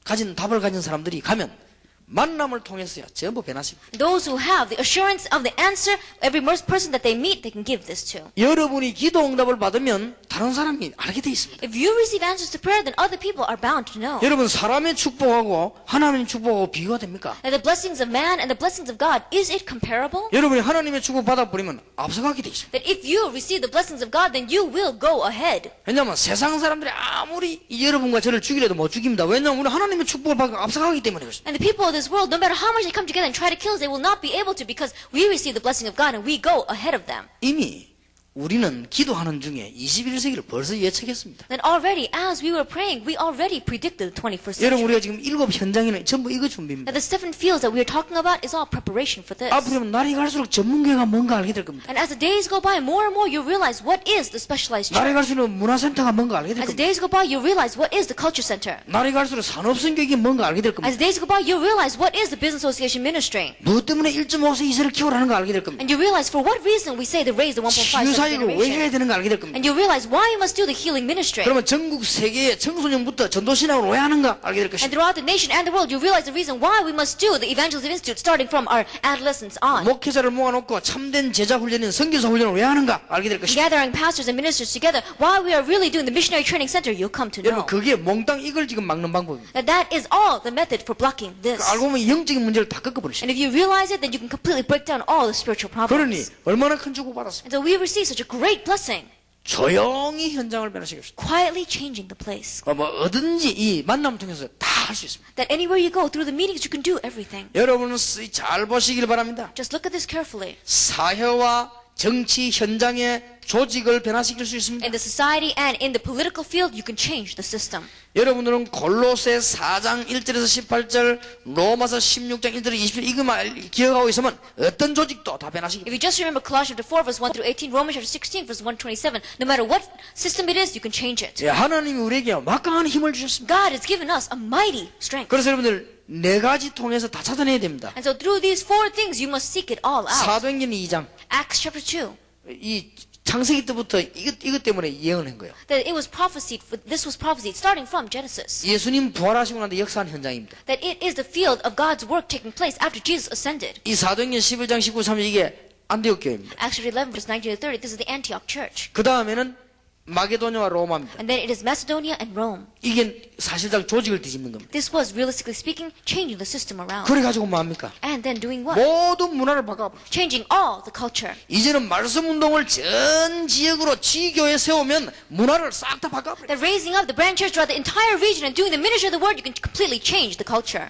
가진 답을 가진 사람들이 가면 만남을 통해서야 전부 변화시킵니다. Those who have the assurance of the answer, every person that they meet, they can give this to. 여러분이 기도 응답을 받으면 다른 사람이 알게 돼 있습니다. If you receive answers to prayer, then other people are bound to know. 여러분 사람의 축복하고 하나님의 축복하고 비교가 됩니까? That the blessings of man and the blessings of God, is it comparable? 여러분이 하나님의 축복 받아버리면 앞서가게 돼 있습니다. That if you receive the blessings of God, then you will go ahead. 왜냐하면 세상 사람들이 아무리 여러분과 저를 죽이려도 못 죽입니다. 왜냐하면 우리 하나님의 축복을 받고 앞서가기 때문에 그렇습니다. And the people of this world, no matter how much they come together and try to kill us, they will not be able to because we receive the blessing of God and we go ahead of them. 이미 우리는 기도하는 중에 21세기를 벌써 예측했습니다. Then already, as we were praying, we already predicted the 21st 여러분, century. 우리가 지금 7 현장에는 전부 이거 준비입니다. That the 7 fields that we are talking about is all preparation for this. 앞으로 날이 갈수록 전문가가 뭔가 알게 될 겁니다. And as the days go by, more and more you realize what is the specialized 날이 church. 갈수록 문화센터가 뭔가 알게 될 As the 겁니다. days go by, you realize what is the culture center. 날이 갈수록 산업선교육이 뭔가 알게 될 겁니다. As the days go by, you realize what is the business association ministry. 무엇 때문에 1.5세 이세를 키우라는 거 알게 될 겁니다. And you realize for what reason we say to raise the 1.5 치유사역을 왜 해야 generation. 되는 거 알게 될 겁니다. And you realize why you must do the healing ministry. 그러면 전국 세계의 청소년부터 전도신학을 왜 하는가 알게 될 And 것입니다. throughout the nation and the world, you realize the reason why we must do the evangelism institute starting from our adolescents on. 목회자를 모아놓고 참된 제자 훈련인 선교사 훈련을 왜 하는가 알게 될 것입니다. Gathering pastors and ministers together, why we are really doing the missionary training center, you'll come to 여러분 know. 그게 몽땅 이걸 지금 막는 방법입니다. That is all the method for blocking this. 알고 보면 영적인 문제를 다 꺾어버리십니다. And if you realize it, then you can completely break down all the spiritual 그러니 problems. 얼마나 큰 축복 받았습니까? And so we receive such a great blessing, 조용히 현장을 변화시켰습니다. quietly changing the place. 뭐 어든지 이 만남을 통해서 다 할 수 있습니다. That anywhere you go through the meetings, you can do everything. 여러분은 잘 보시길 바랍니다. Just look at this carefully. 사회와 정치 현장의 조직을 변화시킬 수 있습니다. In the society and in the political field, you can change the system. 여러분들은 골로새 4장 1절에서 18절, 로마서 16장 1절에서 20절 이것만 기억하고 있으면 어떤 조직도 다 변화시킵니다. If you just remember Colossians 4 verse 1 through 18, Romans chapter 16 verse 127, no matter what system it is, you can change it. 예, 하나님이 우리에게 막강한 힘을 주셨습니다. God has given us a mighty strength. 그래서 여러분들 4가지 통해서 다 찾아내야 됩니다. And so through these 4 things, you must seek it all out. 사도행전 2장 Acts chapter 2, 이 창세기 때부터 이것 때문에 예언한 거예요. that it was prophesied, this was prophesied starting from Genesis. 예수님 부활하시고 난뒤 역사한 현장입니다. That it is the field of God's work taking place after Jesus ascended. 이 사도행전 11장 19, 30 이게 안디옥 교회입니다. Acts chapter 11 verse 19 to 30, this is the Antioch church. 그 다음에는 마게도냐와 로마입니다. And then it is Macedonia and Rome. 이게 사실상 조직을 뒤집는 겁니다. This was, realistically speaking, changing the system around. 그래가지고 뭐합니까? And then doing what? 모든 문화를 바꿔버려. Changing all the culture. 이제는 말씀 운동을 전 지역으로 지교에 세우면 문화를 싹 다 바꿔버려. That raising up the branch church throughout the entire region and doing the ministry of the word, you can completely change the culture.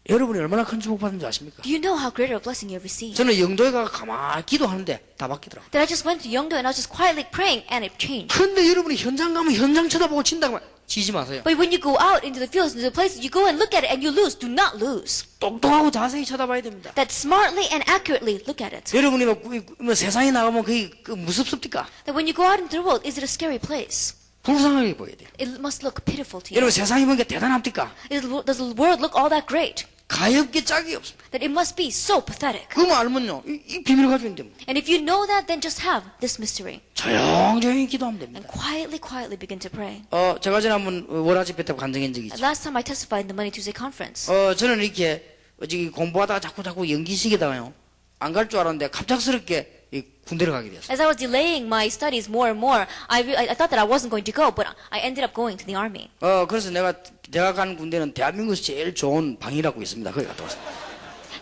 여러분이 얼마나 큰 축복 받는지 아십니까? Do you know how great a blessing you have received? 저는 영도에 가서 가만히 기도하는데 다 바뀌더라고요. That I just went to Yeongdo and I was just quietly praying and it changed. 그런데 여러분이 현장 가면 현장 쳐다보고 친다고 하면 지지 마세요. But when you go out into the fields, into the places, you go and look at it and you lose. Do not lose. 똑똑하고 자세히 쳐다봐야 됩니다. That smartly and accurately look at it. 여러분이 뭐 세상에 나가면 그게 무섭습니까? That when you go out into the world, is it a scary place? 불쌍하게 보여야 돼요. It must look pitiful to you. 여러분 세상이 보니까 대단합니까? Does the world look all that great? 가엾게 짝이 없습니다. That it must be so pathetic. 그거 알면요, 이 비밀을 가지고 있는데 And if you know that, then just have this mystery. 조용조용히 기도하면 됩니다. And quietly begin to pray. 제가 전에 한번 월화 집회 때 간증한 적이 있죠. Last time I testified in the Money Tuesday conference. 저는 이렇게 저기 공부하다가 자꾸 연기시키다가요, 안 갈 줄 알았는데 갑작스럽게 이 군대를 가게 되었어요. As I was delaying my studies more and more, I thought that I wasn't going to go, but I ended up going to the army. 그래서 내가 간 군대는 대한민국에서 제일 좋은 방이라고 있습니다. 거기 갔다 왔어요.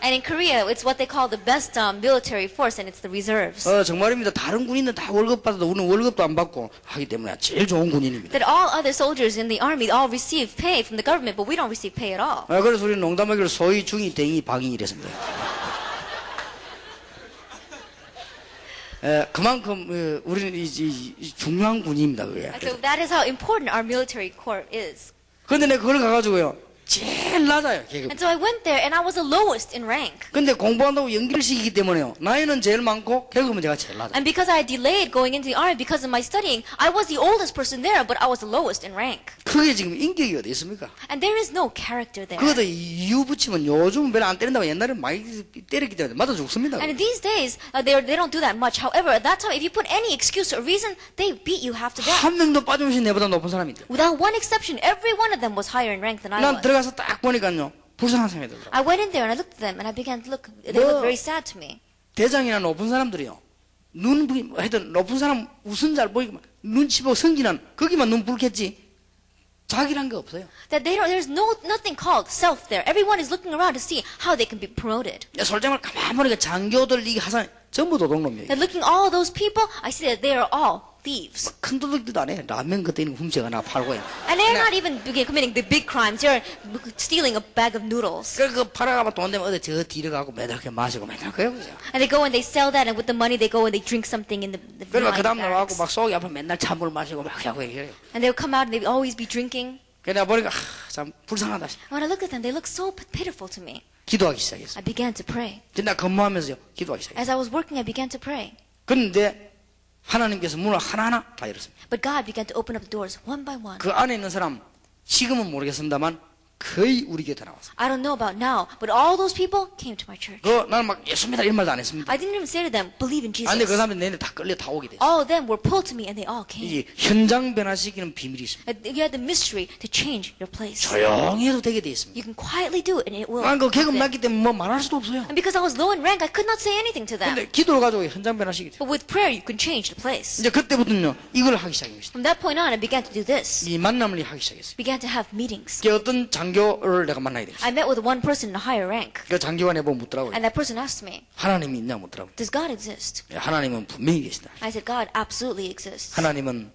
And in Korea, it's what they call the best military force, and it's the reserves. 정말입니다. 다른 군인은 다 월급 받아도 우리는 월급도 안 받고 하기 때문에 제일 좋은 군인입니다. That all other soldiers in the army all receive pay from the government, but we don't receive pay at all. 그래서 우리는 농담하기로 소위 중이 댕이 방이 이랬습니다. 그만큼 우리는 이 중요한 군인입니다. 그게. And so that is how important our military corps is. 그런데 내가 그걸 가가지고요, 제일 낮아요, 계급. And so I went there, and I was the lowest in rank. 근데 공부한다고 연기를 시키기 때문에요, 나이는 제일 많고 계급은 제가 제일 낮아요. And because I had delayed going into the army because of my studying, I was the oldest person there, but I was the lowest in rank. 그게 지금 인격이 어디 있습니까? And there is no character there. 그것도 이유 붙이면 요즘은 별로 안 때린다고 옛날에 많이 때렸기 때문에 맞아 죽습니다. And these days, they don't do that much. However, at that time, if you put any excuse or reason, they beat you half to death. 한 명도 빠짐없이 내보다 높은 사람인데. Without one exception, every one of them was higher in rank than I 난 was. 들어가서 딱 보니까요, 불쌍한 생각이 들더라고요. I went in there and I looked at them and I began to look. They looked very sad to me. 대장이나 높은 사람들이요, 하여튼 높은 사람 웃음 잘 보이고 눈치 보고 성진한 거기만 눈 붉겠지 자기란 게 없어요. That there's nothing called self there. Everyone is looking around to see how they can be promoted. 솔직히 가만히 보니까 장교들 이게 하산 전부 도둑놈이에요. That looking at all those people, I see that they are all thieves. 큰 도둑들도 안 해. 라면 그때 있는 훔쳐가나 팔고 해. And they're not even committing the big crimes. They're stealing a bag of noodles. 그 팔아가면 돈 되면 어디 저 뒤로 가고 매달 그 마시고 맨날 그래요. And they go and they sell that, and with the money they go and they drink something in the 그러면 그 wine 다음날 와고 barracks. 막 속이 아파 맨날 찬물 마시고 막 하고 이래요. And they'll come out and they'll always be drinking. 그래 내가 보니까 참 불쌍하다. And when I look at them, they look so pitiful to me. 기도하기 시작했어요. I began to pray. 근데 나 근무하면서요 기도하기 시작했어요. As I was working, I began to pray. 그런데 하나님께서 문을 하나하나 다 열었습니다. But God began to open up the doors one by one. 그 안에 있는 사람 지금은 모르겠습니다만 거의 우리 곁에 나왔어요. I don't know about now, but all those people came to my church. 나는 막 예수 믿다 이런 말도 안 했습니다. I didn't even say to them, believe in 근데 그 Jesus. 사람들이 내내 다 끌려 다 오게 됐어요. All of them were pulled to me and they all came. 이제 현장 변화시키는 비밀이 있습니다. You had the mystery to change your place. 조용히 해도 되게 돼 있습니다. You can quietly do it and it will 난 그 계급 happen. 낮기 때문에 뭐 말할 수도 없어요. And because I was low in rank, I could not say anything to them. 근데 기도를 가지고 현장 변화시키죠. But with prayer, you can change the place. 이제 그때부터는요 이걸 하기 시작했습니다. From that point on, I began to do this. 이 만남을 하기 시작했어요. Began to have meetings. 그 어떤 장교를 내가 만나게 됐어요. I met with one person in a higher rank. 그 장교가 내보고 묻더라고요. And that person asked me, 하나님이 있냐 묻더라고요. does God exist? 하나님은 분명히 계시다. I said, God absolutely exists. 하나님은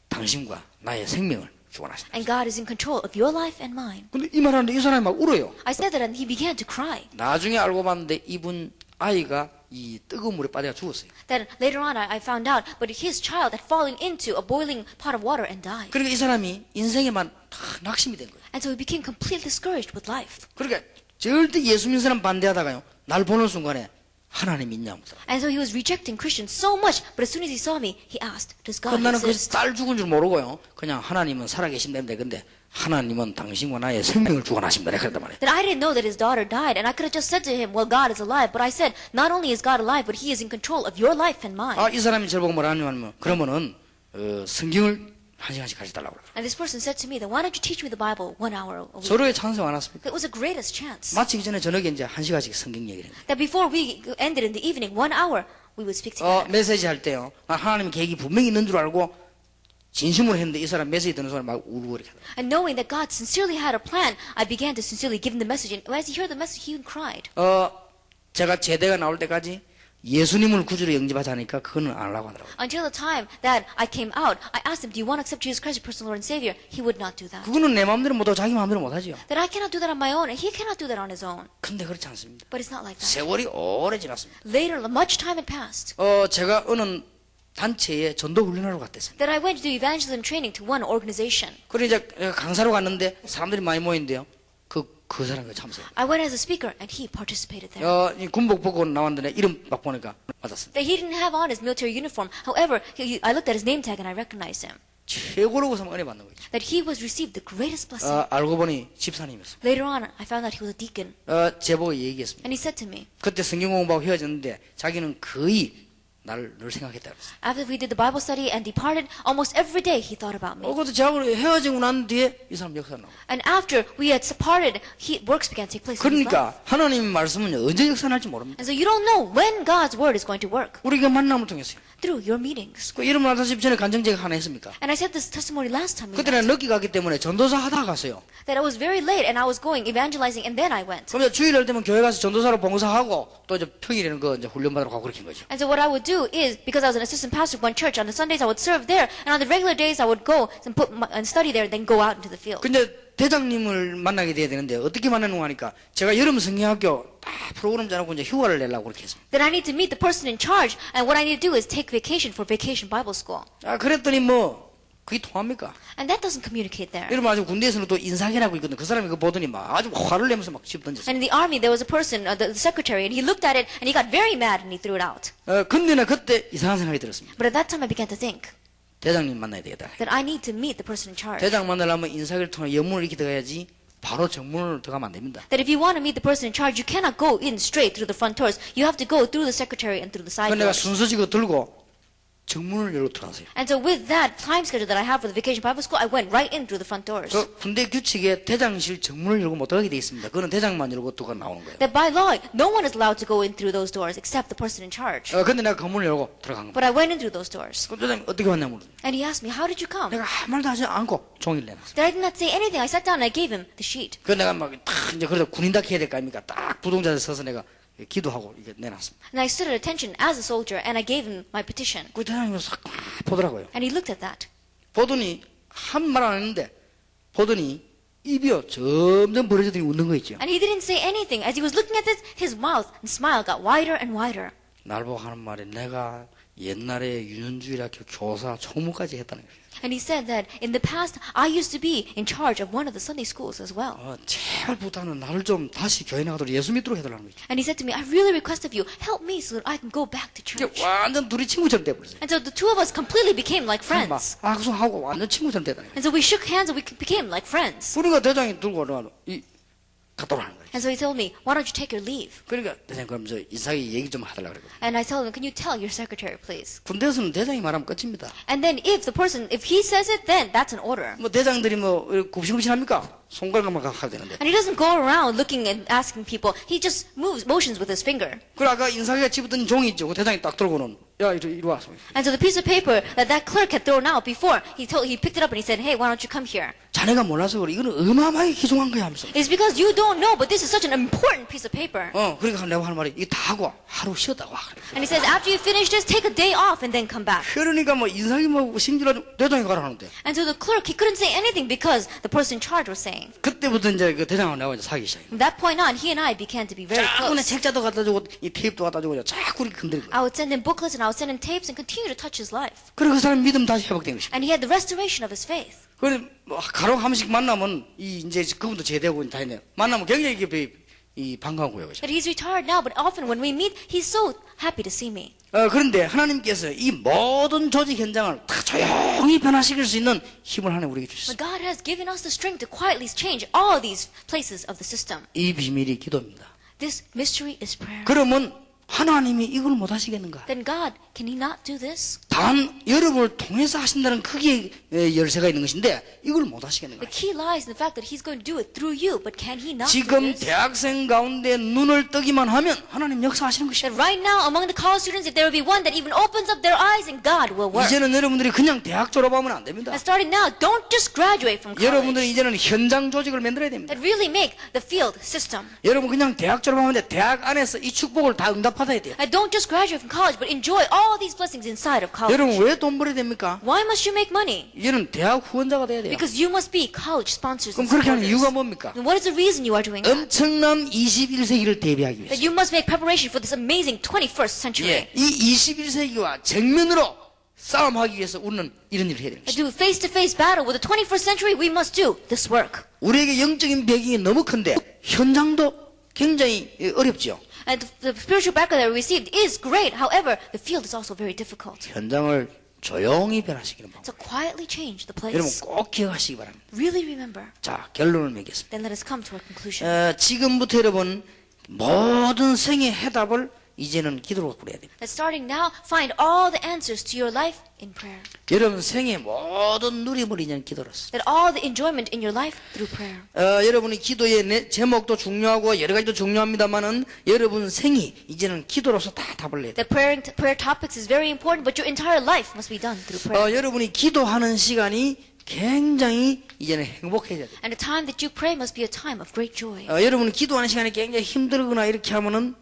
당신과 나의 생명을 주관하신다. And God is in control of your life and mine. 근데 이 말하는데 이 사람이 막 울어요. I said that and he began to cry. 나중에 알고 봤는데 이분 아이가 이 뜨거운 물에 빠져 죽었어요. Then later on I found out, but his child had fallen into a boiling pot of water and died. 그러니까 이 사람이 인생에만 다 낙심이 된 거예요. And so he became completely discouraged with life. 그러니까 절대 예수 믿는 사람 반대하다가요. 날 보는 순간에 하나님 있냐 묻더라. And so he was rejecting Christians so much, but as soon as he saw me, he asked, does God 그럼 나는 그 exist? 딸 죽은 줄 모르고요. 그냥 하나님은 살아계신다는데 근데 하나님은 당신과 나의 생명을 주관하십니다. 내가 그랬단 말이에요. Then I didn't know that his daughter died, and I could have just said to him, well, God is alive. But I said, not only is God alive, but he is in control of your life and mine. 이 사람이 저를 보고 뭐라 하냐면 그러면은 성경을 한 시간씩 가르쳐달라고 그래요. And this person said to me, then why don't you teach me the Bible 1 hour a week? 서로의 찬성 안 왔습니까? It was the greatest chance. 마치기 전에 저녁에 이제 한 시간씩 성경 얘기를 해요. That before we ended in the evening, 1 hour, we would speak together. 메시지 할 때요. 하나님 계획이 분명히 있는 줄 알고 진심으로 했는데 이 사람 메시지 듣는 순간 막 울고 이렇게 하더라고요. And knowing that God sincerely had a plan, I began to sincerely give him the message. And as he heard the message, he even cried. 제가 제대가 나올 때까지 예수님을 구주로 영접하자니까 그거는 안 하려고 하더라고요. Until the time that I came out, I asked him, do you want to accept Jesus Christ as your personal Lord and Savior? He would not do that. 그거는 내 마음대로 못하고 자기 마음대로 못하지요. That I cannot do that on my own, and he cannot do that on his own. 근데 그렇지 않습니다. But it's not like that. 세월이 오래 지났습니다. Later, much time had passed. 제가 어느 단체에 전도 훈련하러 갔댔습니다. That I went to do evangelism training to one organization. 그리고 이제 강사로 갔는데 사람들이 많이 모였는데요. 그 사람이 참석. I went as a speaker, and he participated there. 이 군복 벗고 나왔는데 이름 막 보니까 맞았습니다. That he didn't have on his military uniform. However, I looked at his name tag and I recognized him. 최고로 그 사람 은혜 받는 거죠. That he was received the greatest blessing. 알고 보니 집사님이었습니다. Later on, I found out he was a deacon. 제보고 얘기했습니다. And he said to me, 그때 성경 공부하고 헤어졌는데 자기는 거의 늘 생각했다 그랬어요. after we did the Bible study and departed, almost every day he thought about me. 그것도 저하고 헤어지고 난 뒤에 이 사람 역사 나고. And after we had parted, works began to take place in his life. 그러니까 하나님의 말씀은 언제 역사 날지 모릅니다. And so you don't know when God's word is going to work. 우리가 만남을 통했어요. Through your meetings. 그 이름 알다시피 전에 간증제가 하나 했습니까? And I said this testimony last time we 그때 met. 는 늦게 갔기 때문에 전도사 하다가 갔어요. That I was very late and I was going evangelizing and then I went. 그럼 주일날 되면 교회 가서 전도사로 봉사하고 또 이제 평일에는 그 이제 훈련 받으러 가고 그렇게 한 거죠. And so what I would do is, because I was an assistant pastor of one church, on the Sundays I would serve there, and on the regular days I would go and study there, then go out into the field. 근데 대장님을 만나게 돼야 되는데 어떻게 만나는 거 하니까 제가 여름 성경학교 다 프로그램 짜놓고 이제 휴가를 내려고 그렇게 했습니다. Then I need to meet the person in charge, and what I need to do is take vacation for Vacation Bible School. 그랬더니 뭐 그게 통합니까? And that doesn't communicate there. 여러분 아주 군대에서는 또 인사계라고 있거든. 그 사람이 그거 보더니 막 아주 화를 내면서 막 집 던졌어요. And in the army there was a person, the secretary, and he looked at it and he got very mad and he threw it out. 근데 나 그때 이상한 생각이 들었습니다. But at that time I began to think 대장님 만나야 되겠다. that I need to meet the person in charge. 대장 만나려면 인사계를 통해 영문을 이렇게 들어가야지 바로 정문으로 들어가면 안 됩니다. That if you want to meet the person in charge, you cannot go in straight through the front doors. You have to go through the secretary and through the side 그래서 내가 doors. 순서지고 들고 정문을 열고 들어가세요. And so with that time schedule that I have for the Vacation Bible School, I went right in through the front doors. 그 군대 규칙에 대장실 정문을 열고 못 들어가게 돼 있습니다. 그거는 대장만 열고 들어가 나오는 거예요. That by law, no one is allowed to go in through those doors except the person in charge. 근데 내가 건문을 열고 들어간 겁니다. But I went in through those doors. 그럼 대장님 어떻게 왔냐고 물어요. And he asked me, how did you come? 내가 아무 말도 하지 않고 종이를 내놨어요. That I did not say anything. I sat down and I gave him the sheet. 그 내가 막 딱 이제 그래도 군인답게 해야 될 거 아닙니까? 딱 부동자에 서서 내가 기도하고 이게 내놨습니다. And I stood at attention as a soldier, and I gave him my petition. 그 대장님이 싹 보더라고요. And he looked at that. 보더니 한 말 안 했는데 보더니 입이요 점점 벌어지더니 웃는 거 있죠. And he didn't say anything. As he was looking at this, his mouth and smile got wider and wider. 날 보고 하는 말이 내가 옛날에 유년주일학교 교사 총무까지 했다는 거예요. And he said that in the past, I used to be in charge of one of the Sunday schools as well. 제발 부탁은 나를 좀 다시 교회 나가도록 예수 믿도록 해달라는 거죠. And he said to me, I really request of you, help me so that I can go back to 이제 church. 완전 둘이 친구처럼 돼버렸어요. And so the two of us completely became like friends. 악수하고 완전 친구처럼 되다는 거예요. And so we shook hands and we became like friends. 그러니까 대장이 들고 와서 갔다 오라는 거예요. And so he told me, why don't you take your leave? 그러니까 대장님 그럼 저 이삭이 얘기 좀 하달라 그러고. And I told him, can you tell your secretary, please? 군대에서는 대장이 말하면 끝입니다. And then if he says it, then that's an order. 뭐 대장들이 뭐 굽신굽신합니까? 손가락만 가야 되는데. And he doesn't go around looking and asking people. He just motions with his finger. 그래 아까 인사기가 집었던 종이 있죠. 그 대장이 딱 들고는 야 이리 와. And so the piece of paper that clerk had thrown out before, he picked it up and he said, hey, why don't you come here? 자네가 몰라서 그래. 이거는 어마어마하게 귀중한 거야 하면서. It's because you don't know, but this is such an important piece of paper. 그러니까 내가 하는 말이 이거 다 하고 하루 쉬었다 와. And he says, after you finish this, take a day off and then come back. 그러니까 뭐 인사기 뭐 심지어 대장이 가라 하는데. And so the clerk, he couldn't say anything because the person in charge was saying. 그때부터 이제 그 대장하고 내가 이제 사귀기 시작해. From that point on, he and I began to be very 자꾸 내 close. 책자도 갖다 주고 이 테이프도 갖다 주고 자꾸 이렇게 건드리고. I would send him booklets and I would send him tapes and continue to touch his life. 그래 그 사람 믿음 다시 회복된 것입니다. And he had the restoration of his faith. 그래 뭐 가로 한 번씩 만나면 이 이제 그분도 제대하고 다 했네요. 만나면 굉장히 이게 이 반가워요. But he's retired now, but often when we meet, he's so happy to see me. 그런데 하나님께서 이 모든 조직 현장을 다 조용히 변화시킬 수 있는 힘을 하나님 우리에게 주셨어요. But God has given us the strength to quietly change all these places of the system. 이 비밀이 기도입니다. This mystery is prayer. 그러면 하나님이 이걸 못 하시겠는가? Then God, can he not do this? 단 여러분을 통해서 하신다는 크기의 열쇠가 있는 것인데 이걸 못 하시겠는가? The key lies in the fact that he's going to do it through you, but can he not do 지금 this? 대학생 가운데 눈을 뜨기만 하면 하나님 역사하시는 것이에요. That right now, among the college students, if there will be one that even opens up their eyes, and God will work. 이제는 여러분들이 그냥 대학 졸업하면 안 됩니다. And starting now, don't just graduate from 여러분들은 college. 이제는 현장 조직을 만들어야 됩니다. That really make the field system. 여러분 그냥 대학 졸업하면 돼. 대학 안에서 이 축복을 다 응답받아야 돼요. And don't just graduate from college, but enjoy all these blessings inside of college. 여러분 왜 돈 벌어야 됩니까? Why must you make money? 이제는 대학 후원자가 돼야 돼요. Because you must be college sponsors 그럼 and 그렇게 하는 supporters. 이유가 뭡니까? And what is the reason you are doing that? 엄청난 21세기를 대비하기 That 위해서. you must make preparation for this amazing 21st century. 이 21세기와 정면으로 싸움하기 위해서 우리는 이런 일을 해야 되는 To 것입니다. do face-to-face battle with the 21st century, we must do this work. 우리에게 영적인 배경이 너무 큰데 현장도 굉장히 어렵죠. And the spiritual background that we received is great. However, the field is also very difficult. 현장을 조용히 변화시키는 방법. So quietly change the 여러분 place. 꼭 기억하시기 바랍니다. Really remember. 자, 결론을 맺겠습니다. Then let us come to our conclusion. 지금부터 여러분 모든 생의 해답을 이제는 기도로 꾸려야 됩니다. That starting now, find all the answers to your life in prayer. 여러분 생의 모든 누림을 이제는 기도로서. That all the enjoyment in your life through prayer. 여러분이 기도의 제목도 중요하고 여러 가지도 중요합니다만은 여러분 생이 이제는 기도로서 다 답을 내야 돼요. That prayer topics is very important, but your entire life must be done through prayer. 여러분이 기도하는 시간이 굉장히 이제는 행복해져야 돼요. And the time that you pray must be a time of great joy. 여러분이 기도하는 시간이 굉장히 힘들거나 이렇게 하면은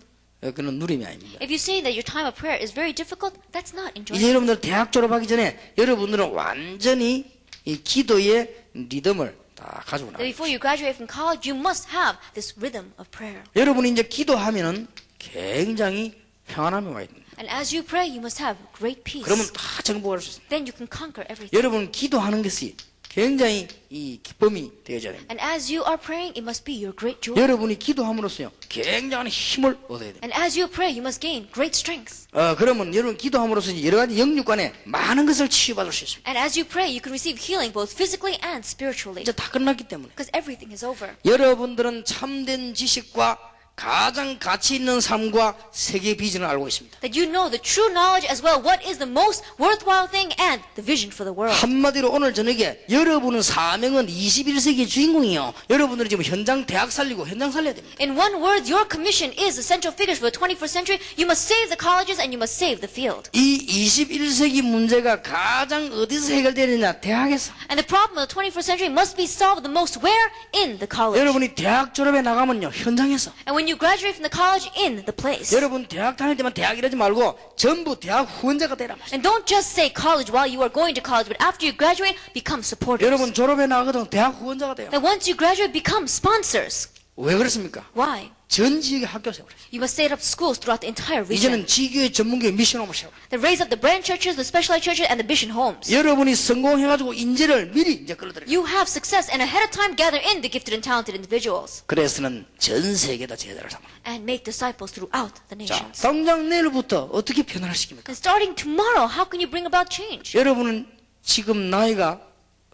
그는 누림이 아닙니다. If you say that your time of prayer is very difficult, that's not 이제 enjoyment. 여러분들 대학 졸업하기 전에 여러분들은 완전히 이 기도의 리듬을 다 가지고 That 나와요. before you graduate from college, you must have this rhythm of prayer. 여러분이 이제 기도하면은 굉장히 평안함이 와 있는. And as you pray, you must have great peace. 그러면 다 정복할 수 있습니다. Then you can conquer everything. 여러분 기도하는 것이 굉장히 이 기쁨이 되어져야 됩니다. And as you are praying, it must be your great joy. 여러분이 기도함으로써요 굉장한 힘을 얻어야 됩니다. And as you pray, you must gain great strength. 그러면 여러분 기도함으로써 여러 가지 영육간에 많은 것을 치유받을 수 있습니다. And as you pray, you can receive healing both physically and spiritually. 이제 다 끝났기 때문에 Because everything is over. 여러분들은 참된 지식과 가장 가치 있는 삶과 세계 비전을 알고 있습니다. That you know the true knowledge as well what is the most worthwhile thing and the vision for the world. 한마디로 오늘 저녁에 여러분은 사명은 21세기의 주인공이에요. 여러분들은 지금 현장 대학 살리고 현장 살려야 됩니다. In one word, your commission is the central figures for the 21st century. You must save the colleges and you must save the field. 이 21세기 문제가 가장 어디서 해결되느냐? 대학에서. And the problem of the 21st century must be solved the most where? In the college. 여러분이 대학 졸업에 나가면요 현장에서. And when when you graduate from the college, in the place. 여러분 대학 다닐 때만 대학 이러지 말고 전부 대학 후원자가 되라. And don't just say college while you are going to college, but after you graduate, become supporters. 여러분 졸업해 나가거든 대학 후원자가 돼요. That once you graduate, become sponsors. 왜 그렇습니까? Why? 전 지역에 학교 세우라. You must set up schools throughout the entire region. 이제는 지교회 전문교회 미션홈을 세우라. That raise up the branch churches, the specialized churches, and the mission homes. 여러분이 성공해가지고 인재를 미리 이제 끌어들여. You have success, and ahead of time gather in the gifted and talented individuals. 그래서는 전 세계다 제자를 삼아. And make disciples throughout the 자, nations. 당장 내일부터 어떻게 변화를 시킵니까? And starting tomorrow, how can you bring about change? 여러분은 지금 나이가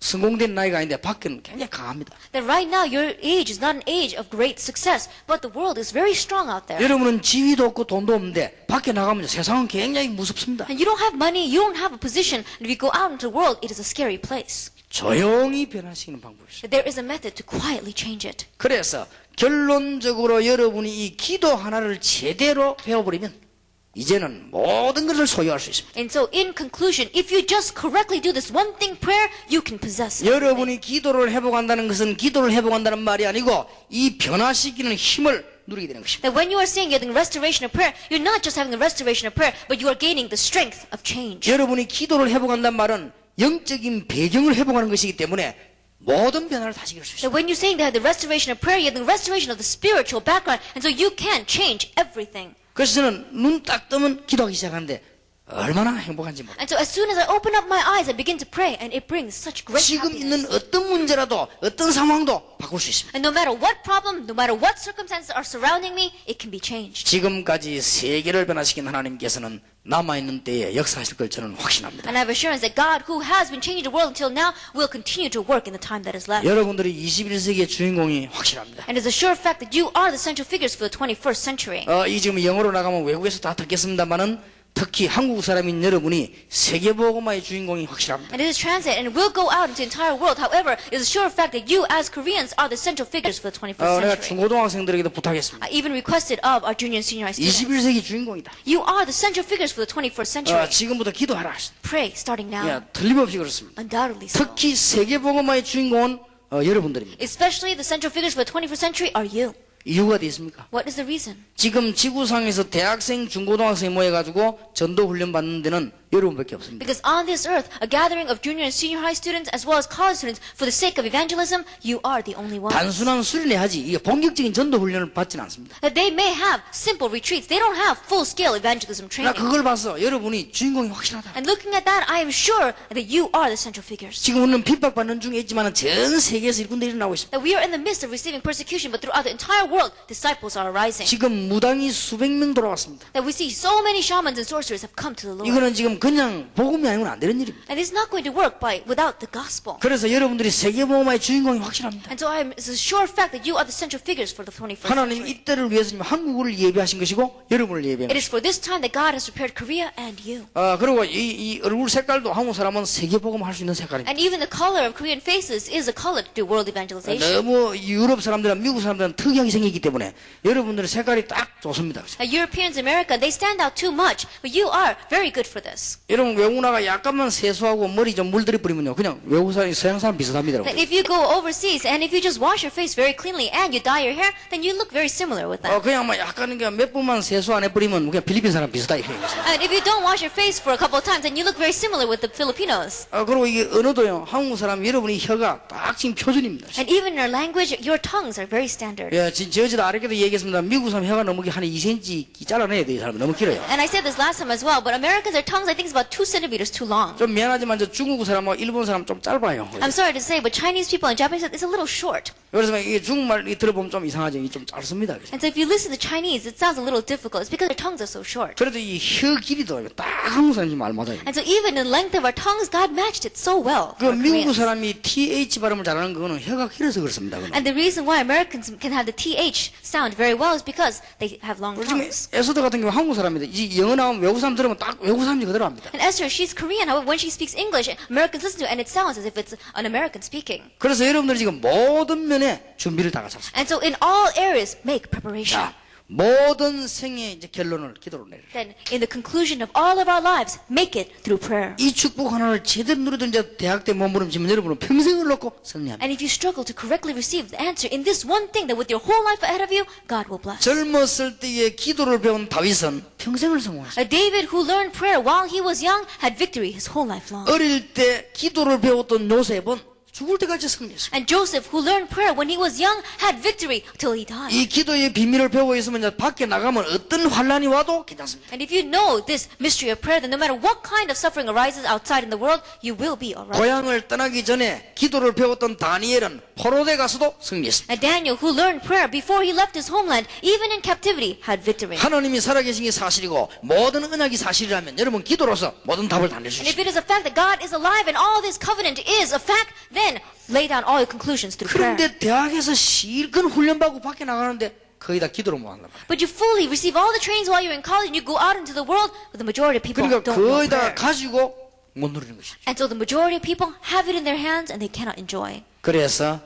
성공된 나이가 아닌데 밖에는 굉장히 강합니다. That right now your age is not an age of great success, but the world is very strong out there. 여러분은 지위도 없고 돈도 없는데 밖에 나가면 세상은 굉장히 무섭습니다. And you don't have money, you don't have a position, and if you go out into the world, it is a scary place. 조용히 변화시키는 방법이 있어요. That there is a method to quietly change it. 그래서 결론적으로 여러분이 이 기도 하나를 제대로 배워버리면 이제는 모든 것을 소유할 수 있습니다. And so in conclusion, if you just correctly do this one thing prayer, you can possess it. 여러분이 기도를 회복한다는 것은 기도를 회복한다는 말이 아니고 이 변화시키는 힘을 누리게 되는 것입니다. That when you are saying you're having restoration of prayer, you're not just having the restoration of prayer, but you are gaining the strength of change. 여러분이 기도를 회복한다는 말은 영적인 배경을 회복하는 것이기 때문에 모든 변화를 다시 이룰 수 있습니다. That when you're saying they have the restoration of prayer, you're having the restoration of the spiritual background, and so you can change everything. 그래서 저는 눈 딱 뜨면 기도하기 시작하는데 얼마나 행복한지 몰라요. And so as soon as I open up my eyes, I begin to pray, and it brings such great 지금 있는 happiness. 어떤 문제라도 어떤 상황도 바꿀 수 있습니다. And no matter what problem, no matter what circumstances are surrounding me, it can be changed. 지금까지 세계를 변화시킨 하나님께서는 남아있는 때에 역사하실 걸 저는 확신합니다. And I have assurance that God, who has been changing the world until now, will continue to work in the time that is left. 여러분들이 21세기의 주인공이 확실합니다. And it's a sure fact that you are the central figures for the 21st century. 이 지금 영어로 나가면 외국에서 다 듣겠습니다만은 특히 한국 사람인 여러분이 세계보고마의 주인공이 확실합니다. And it is translated and will go out into the entire world. However, it is a sure fact that you as Koreans are the central figures for the 21st 내가 century. 중고등학생들에게도 부탁했습니다. I even requested of our junior and senior high students. 21세기 주인공이다. You are the central figures for the 21st century. 지금부터 기도하라. Pray starting now. 틀림없이 그렇습니다. Undoubtedly so. 특히 세계보고마의 주인공은 여러분들입니다. Especially the central figures for the 21st century are you. 이유가 어디 있습니까? What is the reason? 지금 지구상에서 대학생, 중고등학생이 모여가지고 전도 훈련 받는 데는 여러분밖에 없습니다. Because on this earth, a gathering of junior and senior high students as well as college students for the sake of evangelism, you are the only ones. 단순한 수련회 하지 이게 본격적인 전도 훈련을 받지는 않습니다. That they may have simple retreats. They don't have full-scale evangelism 나 training. 그걸 봐서 여러분이 주인공이 확실하다. And looking at that, I am sure that you are the central figures. 지금 우리는 핍박받는 중에 있지만 전 세계에서 일꾼들이 일어나고 있습니다. That we are in the midst of receiving persecution, but throughout the entire world, disciples are arising. 지금 무당이 수백 명 돌아왔습니다. That we see so many shamans and sorcerers have come to the Lord. 이거는 지금 그냥 복음이 아니고는 안 되는 일입니다. And it's not going to work without the gospel. 그래서 여러분들이 세계복음화의 주인공이 확실합니다. And so it's a sure fact that you are the central figures for the 21st 하나님 century. 이때를 위해서 한국을 예비하신 것이고 여러분을 예비한 It 것이고 is for this time that God has prepared Korea and you. 그리고 이 얼굴 색깔도 한국 사람은 세계복음 할 수 있는 색깔입니다. And even the color of Korean faces is a color to do world evangelization. 너무 유럽 사람들은 미국 사람들은 특이하게 생기기 때문에 여러분들의 색깔이 딱 좋습니다. Europeans, America, they stand out too much, but you are very good for this. 여러분 외국 나가 약간만 세수하고 머리 좀 물들이 뿌리면요 그냥 외국 사람 서양 사람 비슷합니다. That if you go overseas and if you just wash your face very cleanly and you dye your hair, then you look very similar with them. 그냥 뭐 약간 그냥 몇 분만 세수 안 해버리면 그냥 필리핀 사람 비슷하게 생겼어요. And if you don't wash your face for a couple of times, then you look very similar with the Filipinos. 그리고 이게 언어도요 한국 사람 여러분이 혀가 딱 지금 표준입니다. And even in our language, your tongues are very standard. 저 어제도 아래께도 얘기했습니다. 미국 사람 혀가 너무 한 2cm 잘라내야 돼요. 이 사람은 너무 길어요. And I said this last time as well, but Americans, their tongues, I think, is about 2 centimeters too long. 좀 미안하지만 저 중국 사람하고 일본 사람 좀 짧아요. I'm sorry to say, but Chinese people and Japanese, it's a little short. 그래서 이게 중국말 들어보면 좀 이상하죠. 이게 좀 짧습니다. 그래서. And so if you listen to Chinese, it sounds a little difficult. It's because their tongues are so short. 그래도 이 혀 길이도 딱 한국 사람이 좀 알맞아요. And so even in the length of our tongues, God matched it so well. 그 for 미국 Koreans. 사람이 TH 발음을 잘하는 거는 혀가 길어서 그렇습니다. 그건. And the reason why Americans can have the TH sound very well is because they have long 지금 tongues. 에스더 같은 경우 한국 사람입니다. 이 영어 나오면 외국 사람 들으면 딱 외국 사람이 그대로 합니다. And Esther, she's Korean. However, when she speaks English, Americans listen to it, and it sounds as if it's an American speaking. 그래서 여러분들이 지금 모든 면에 준비를 다 갖췄습니다. And so in all areas, make preparation. 자, 모든 생의 이제 결론을 기도로 내려. Then, in the conclusion of all of our lives, make it through prayer. 이 축복 하나를 제대로 누리던 이제 대학 때 몸부림치면 여러분은 평생을 놓고 승리합니다. And if you struggle to correctly receive the answer in this one thing that with your whole life ahead of you, God will bless. 젊었을 때에 기도를 배운 다윗은 평생을 성공했어요. David, who learned prayer while he was young, had victory his whole life long. 어릴 때 기도를 배웠던 요셉은 죽을 때까지 승리했습니다. And Joseph, who learned prayer when he was young, had victory till he died. 이 기도의 비밀을 배우고 있으면 이제 밖에 나가면 어떤 환란이 와도 괜찮습니다. And if you know this mystery of prayer, then no matter what kind of suffering arises outside in the world, you will be alright. 고향을 떠나기 전에 기도를 배웠던 다니엘은 포로대 가서도 승리했습니다. And Daniel, who learned prayer before he left his homeland, even in captivity, had victory. 하나님이 살아계신 게 사실이고 모든 언약이 사실이라면 여러분 기도로서 모든 답을 다 낼 수 And if 있습니다. it is a fact that God is alive and all this covenant is a fact, then lay down all your conclusions through prayer. 그런데 대학에서 실컷 훈련받고 밖에 나가는데 거의 다 기도로 못 한단 말이에요. But you fully receive all the trainings while you're in college and you go out into the world, but the majority of people 그러니까 don't know 거의 다 prayer. 가지고 못 누리는 것이죠. And so the majority of people have it in their hands and they cannot enjoy. 그래서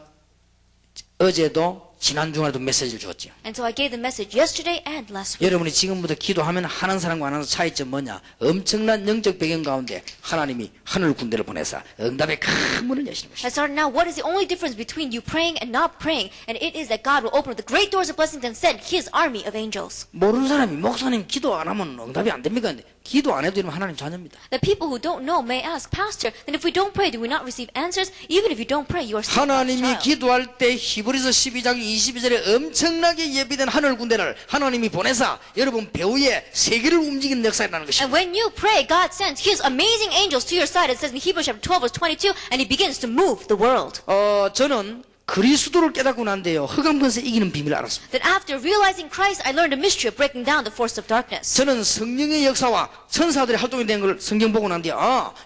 어제도 지난 주말에도 메시지를 줬죠. And so I gave the message yesterday and last week. 여러분이 지금부터 기도하면 하는 사람과 안 하는 차이점 뭐냐? 엄청난 영적 배경 가운데 하나님이 하늘 군대를 보내서 응답의 큰 문을 여시는 것이죠. And starting now, what is the only difference between you praying and not praying? And it is that God will open the great doors of blessings and send His army of angels. 모르는 사람이 목사님 기도 안 하면 응답이 안 됩니까? 근데 기도 안 해도 되면 하나님 자녀입니다. The people who don't know may ask, Pastor, then if we don't pray, do we not receive answers? Even if you don't pray, you are still God's 하나님이 child. 기도할 때 히브리서 12장 22절에 엄청나게 예비된 하늘 군대를 하나님이 보내사 여러분 배후에 세계를 움직이는 역사라는 것입니다. And when you pray, God sends His amazing angels to your side. It says in Hebrews chapter 12, verse 22, and He begins to move the world. 저는 그리스도를 깨닫고 난데요. 흑암권세 이기는 비밀을 알았습니다. That after realizing Christ, I learned a mystery of breaking down the force of darkness. 저는 성령의 역사와 천사들의 활동이 된 걸 성경 보고 난 뒤에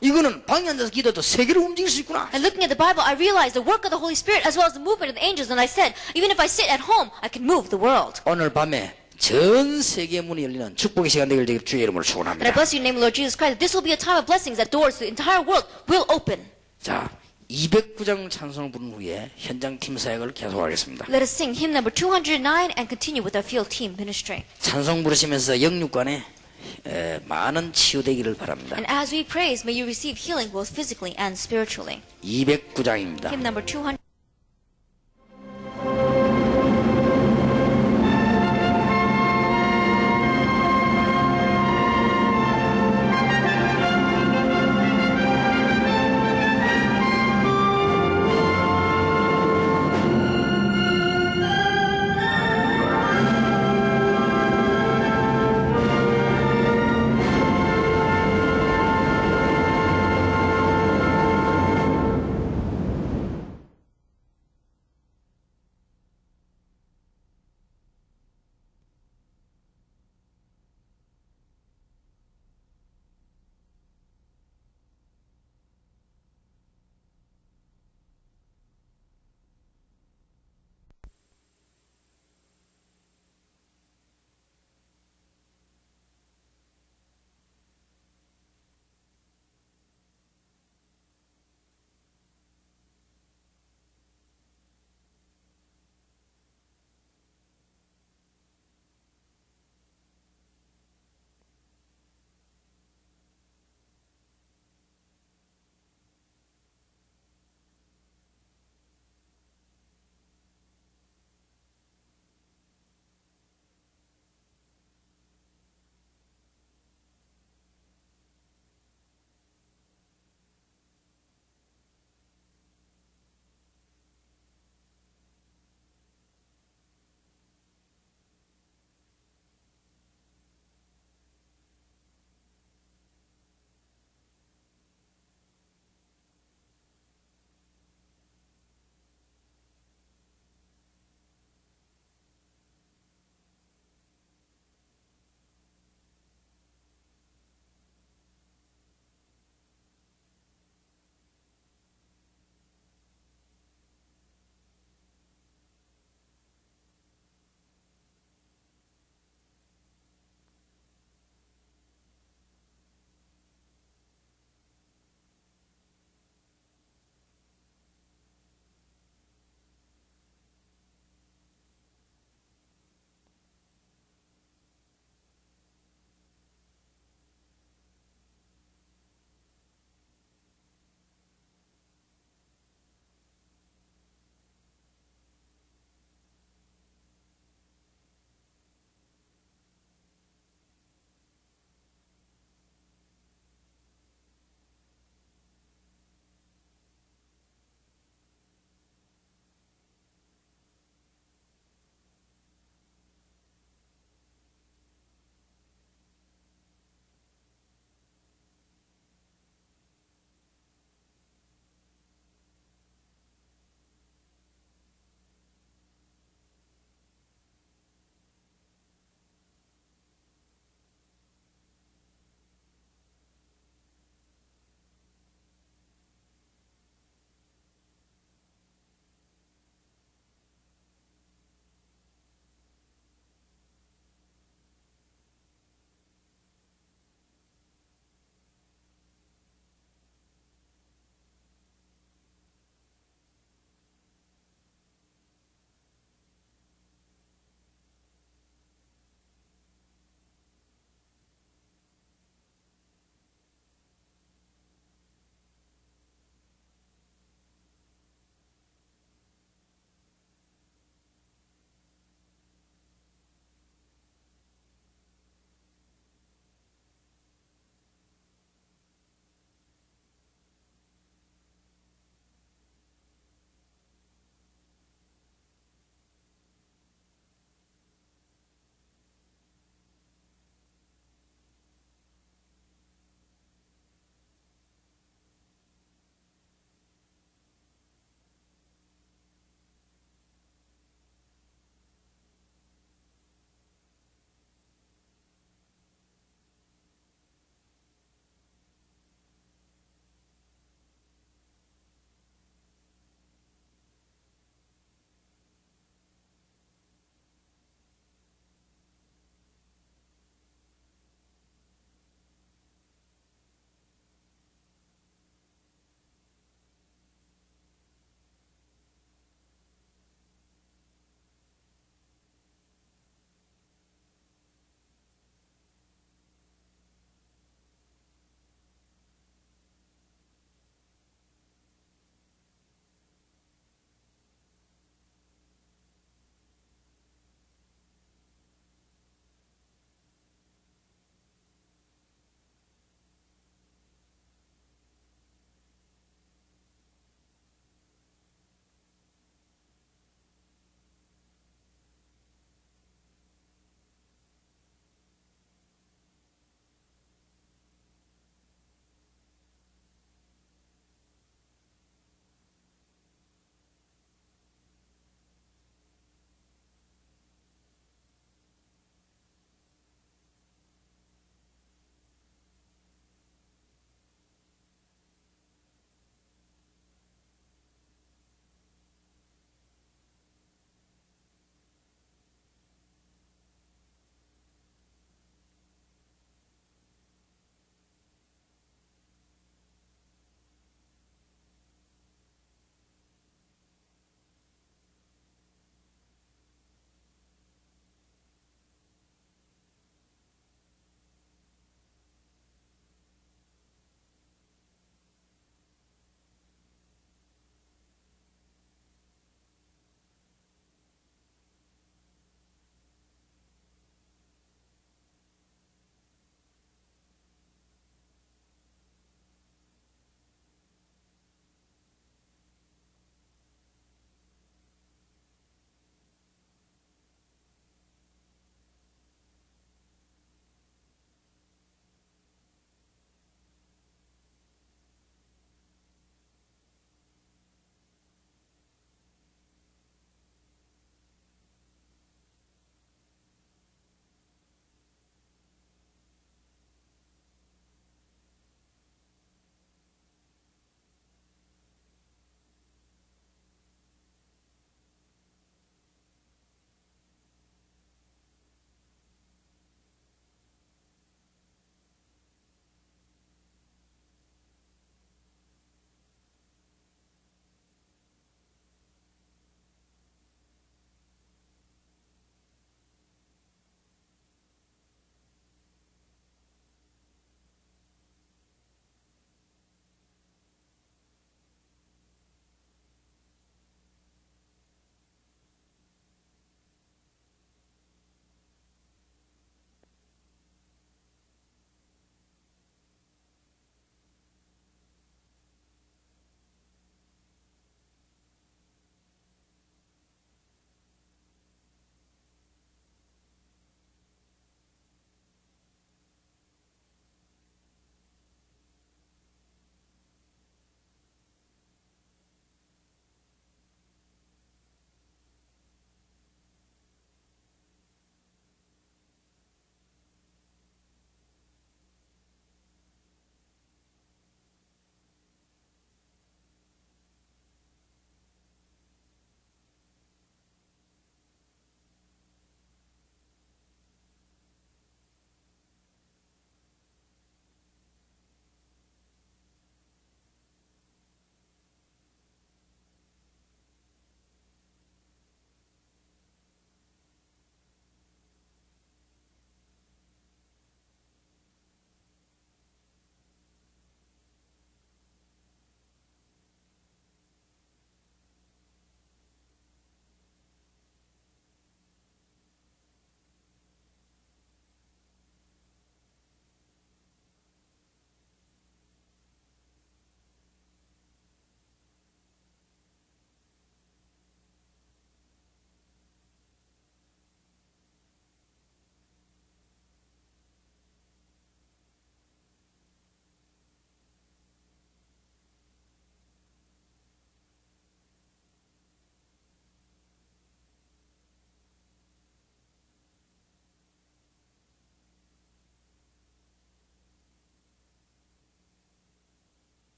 이거는 방에 앉아서 기도해도 세계를 움직일 수 있구나. And looking at the Bible, I realized the work of the Holy Spirit as well as the movement of the angels. And I said, even if I sit at home, I can move the world. 오늘 밤에 전 세계 문이 열리는 축복의 시간 되길 주의 이름으로 And I 축원합니다. bless you in the name of Lord Jesus Christ. That this will be a time of blessings that doors to the entire world will open. 자, 209장 찬송을 부른 후에 현장 팀 사역을 계속하겠습니다. Let us sing hymn number 209 and continue with our field team ministry. 찬송 부르시면서 영육간에 많은 치유되기를 바랍니다. And as we praise, may you receive healing both physically and spiritually. 209장입니다. Hymn number 200.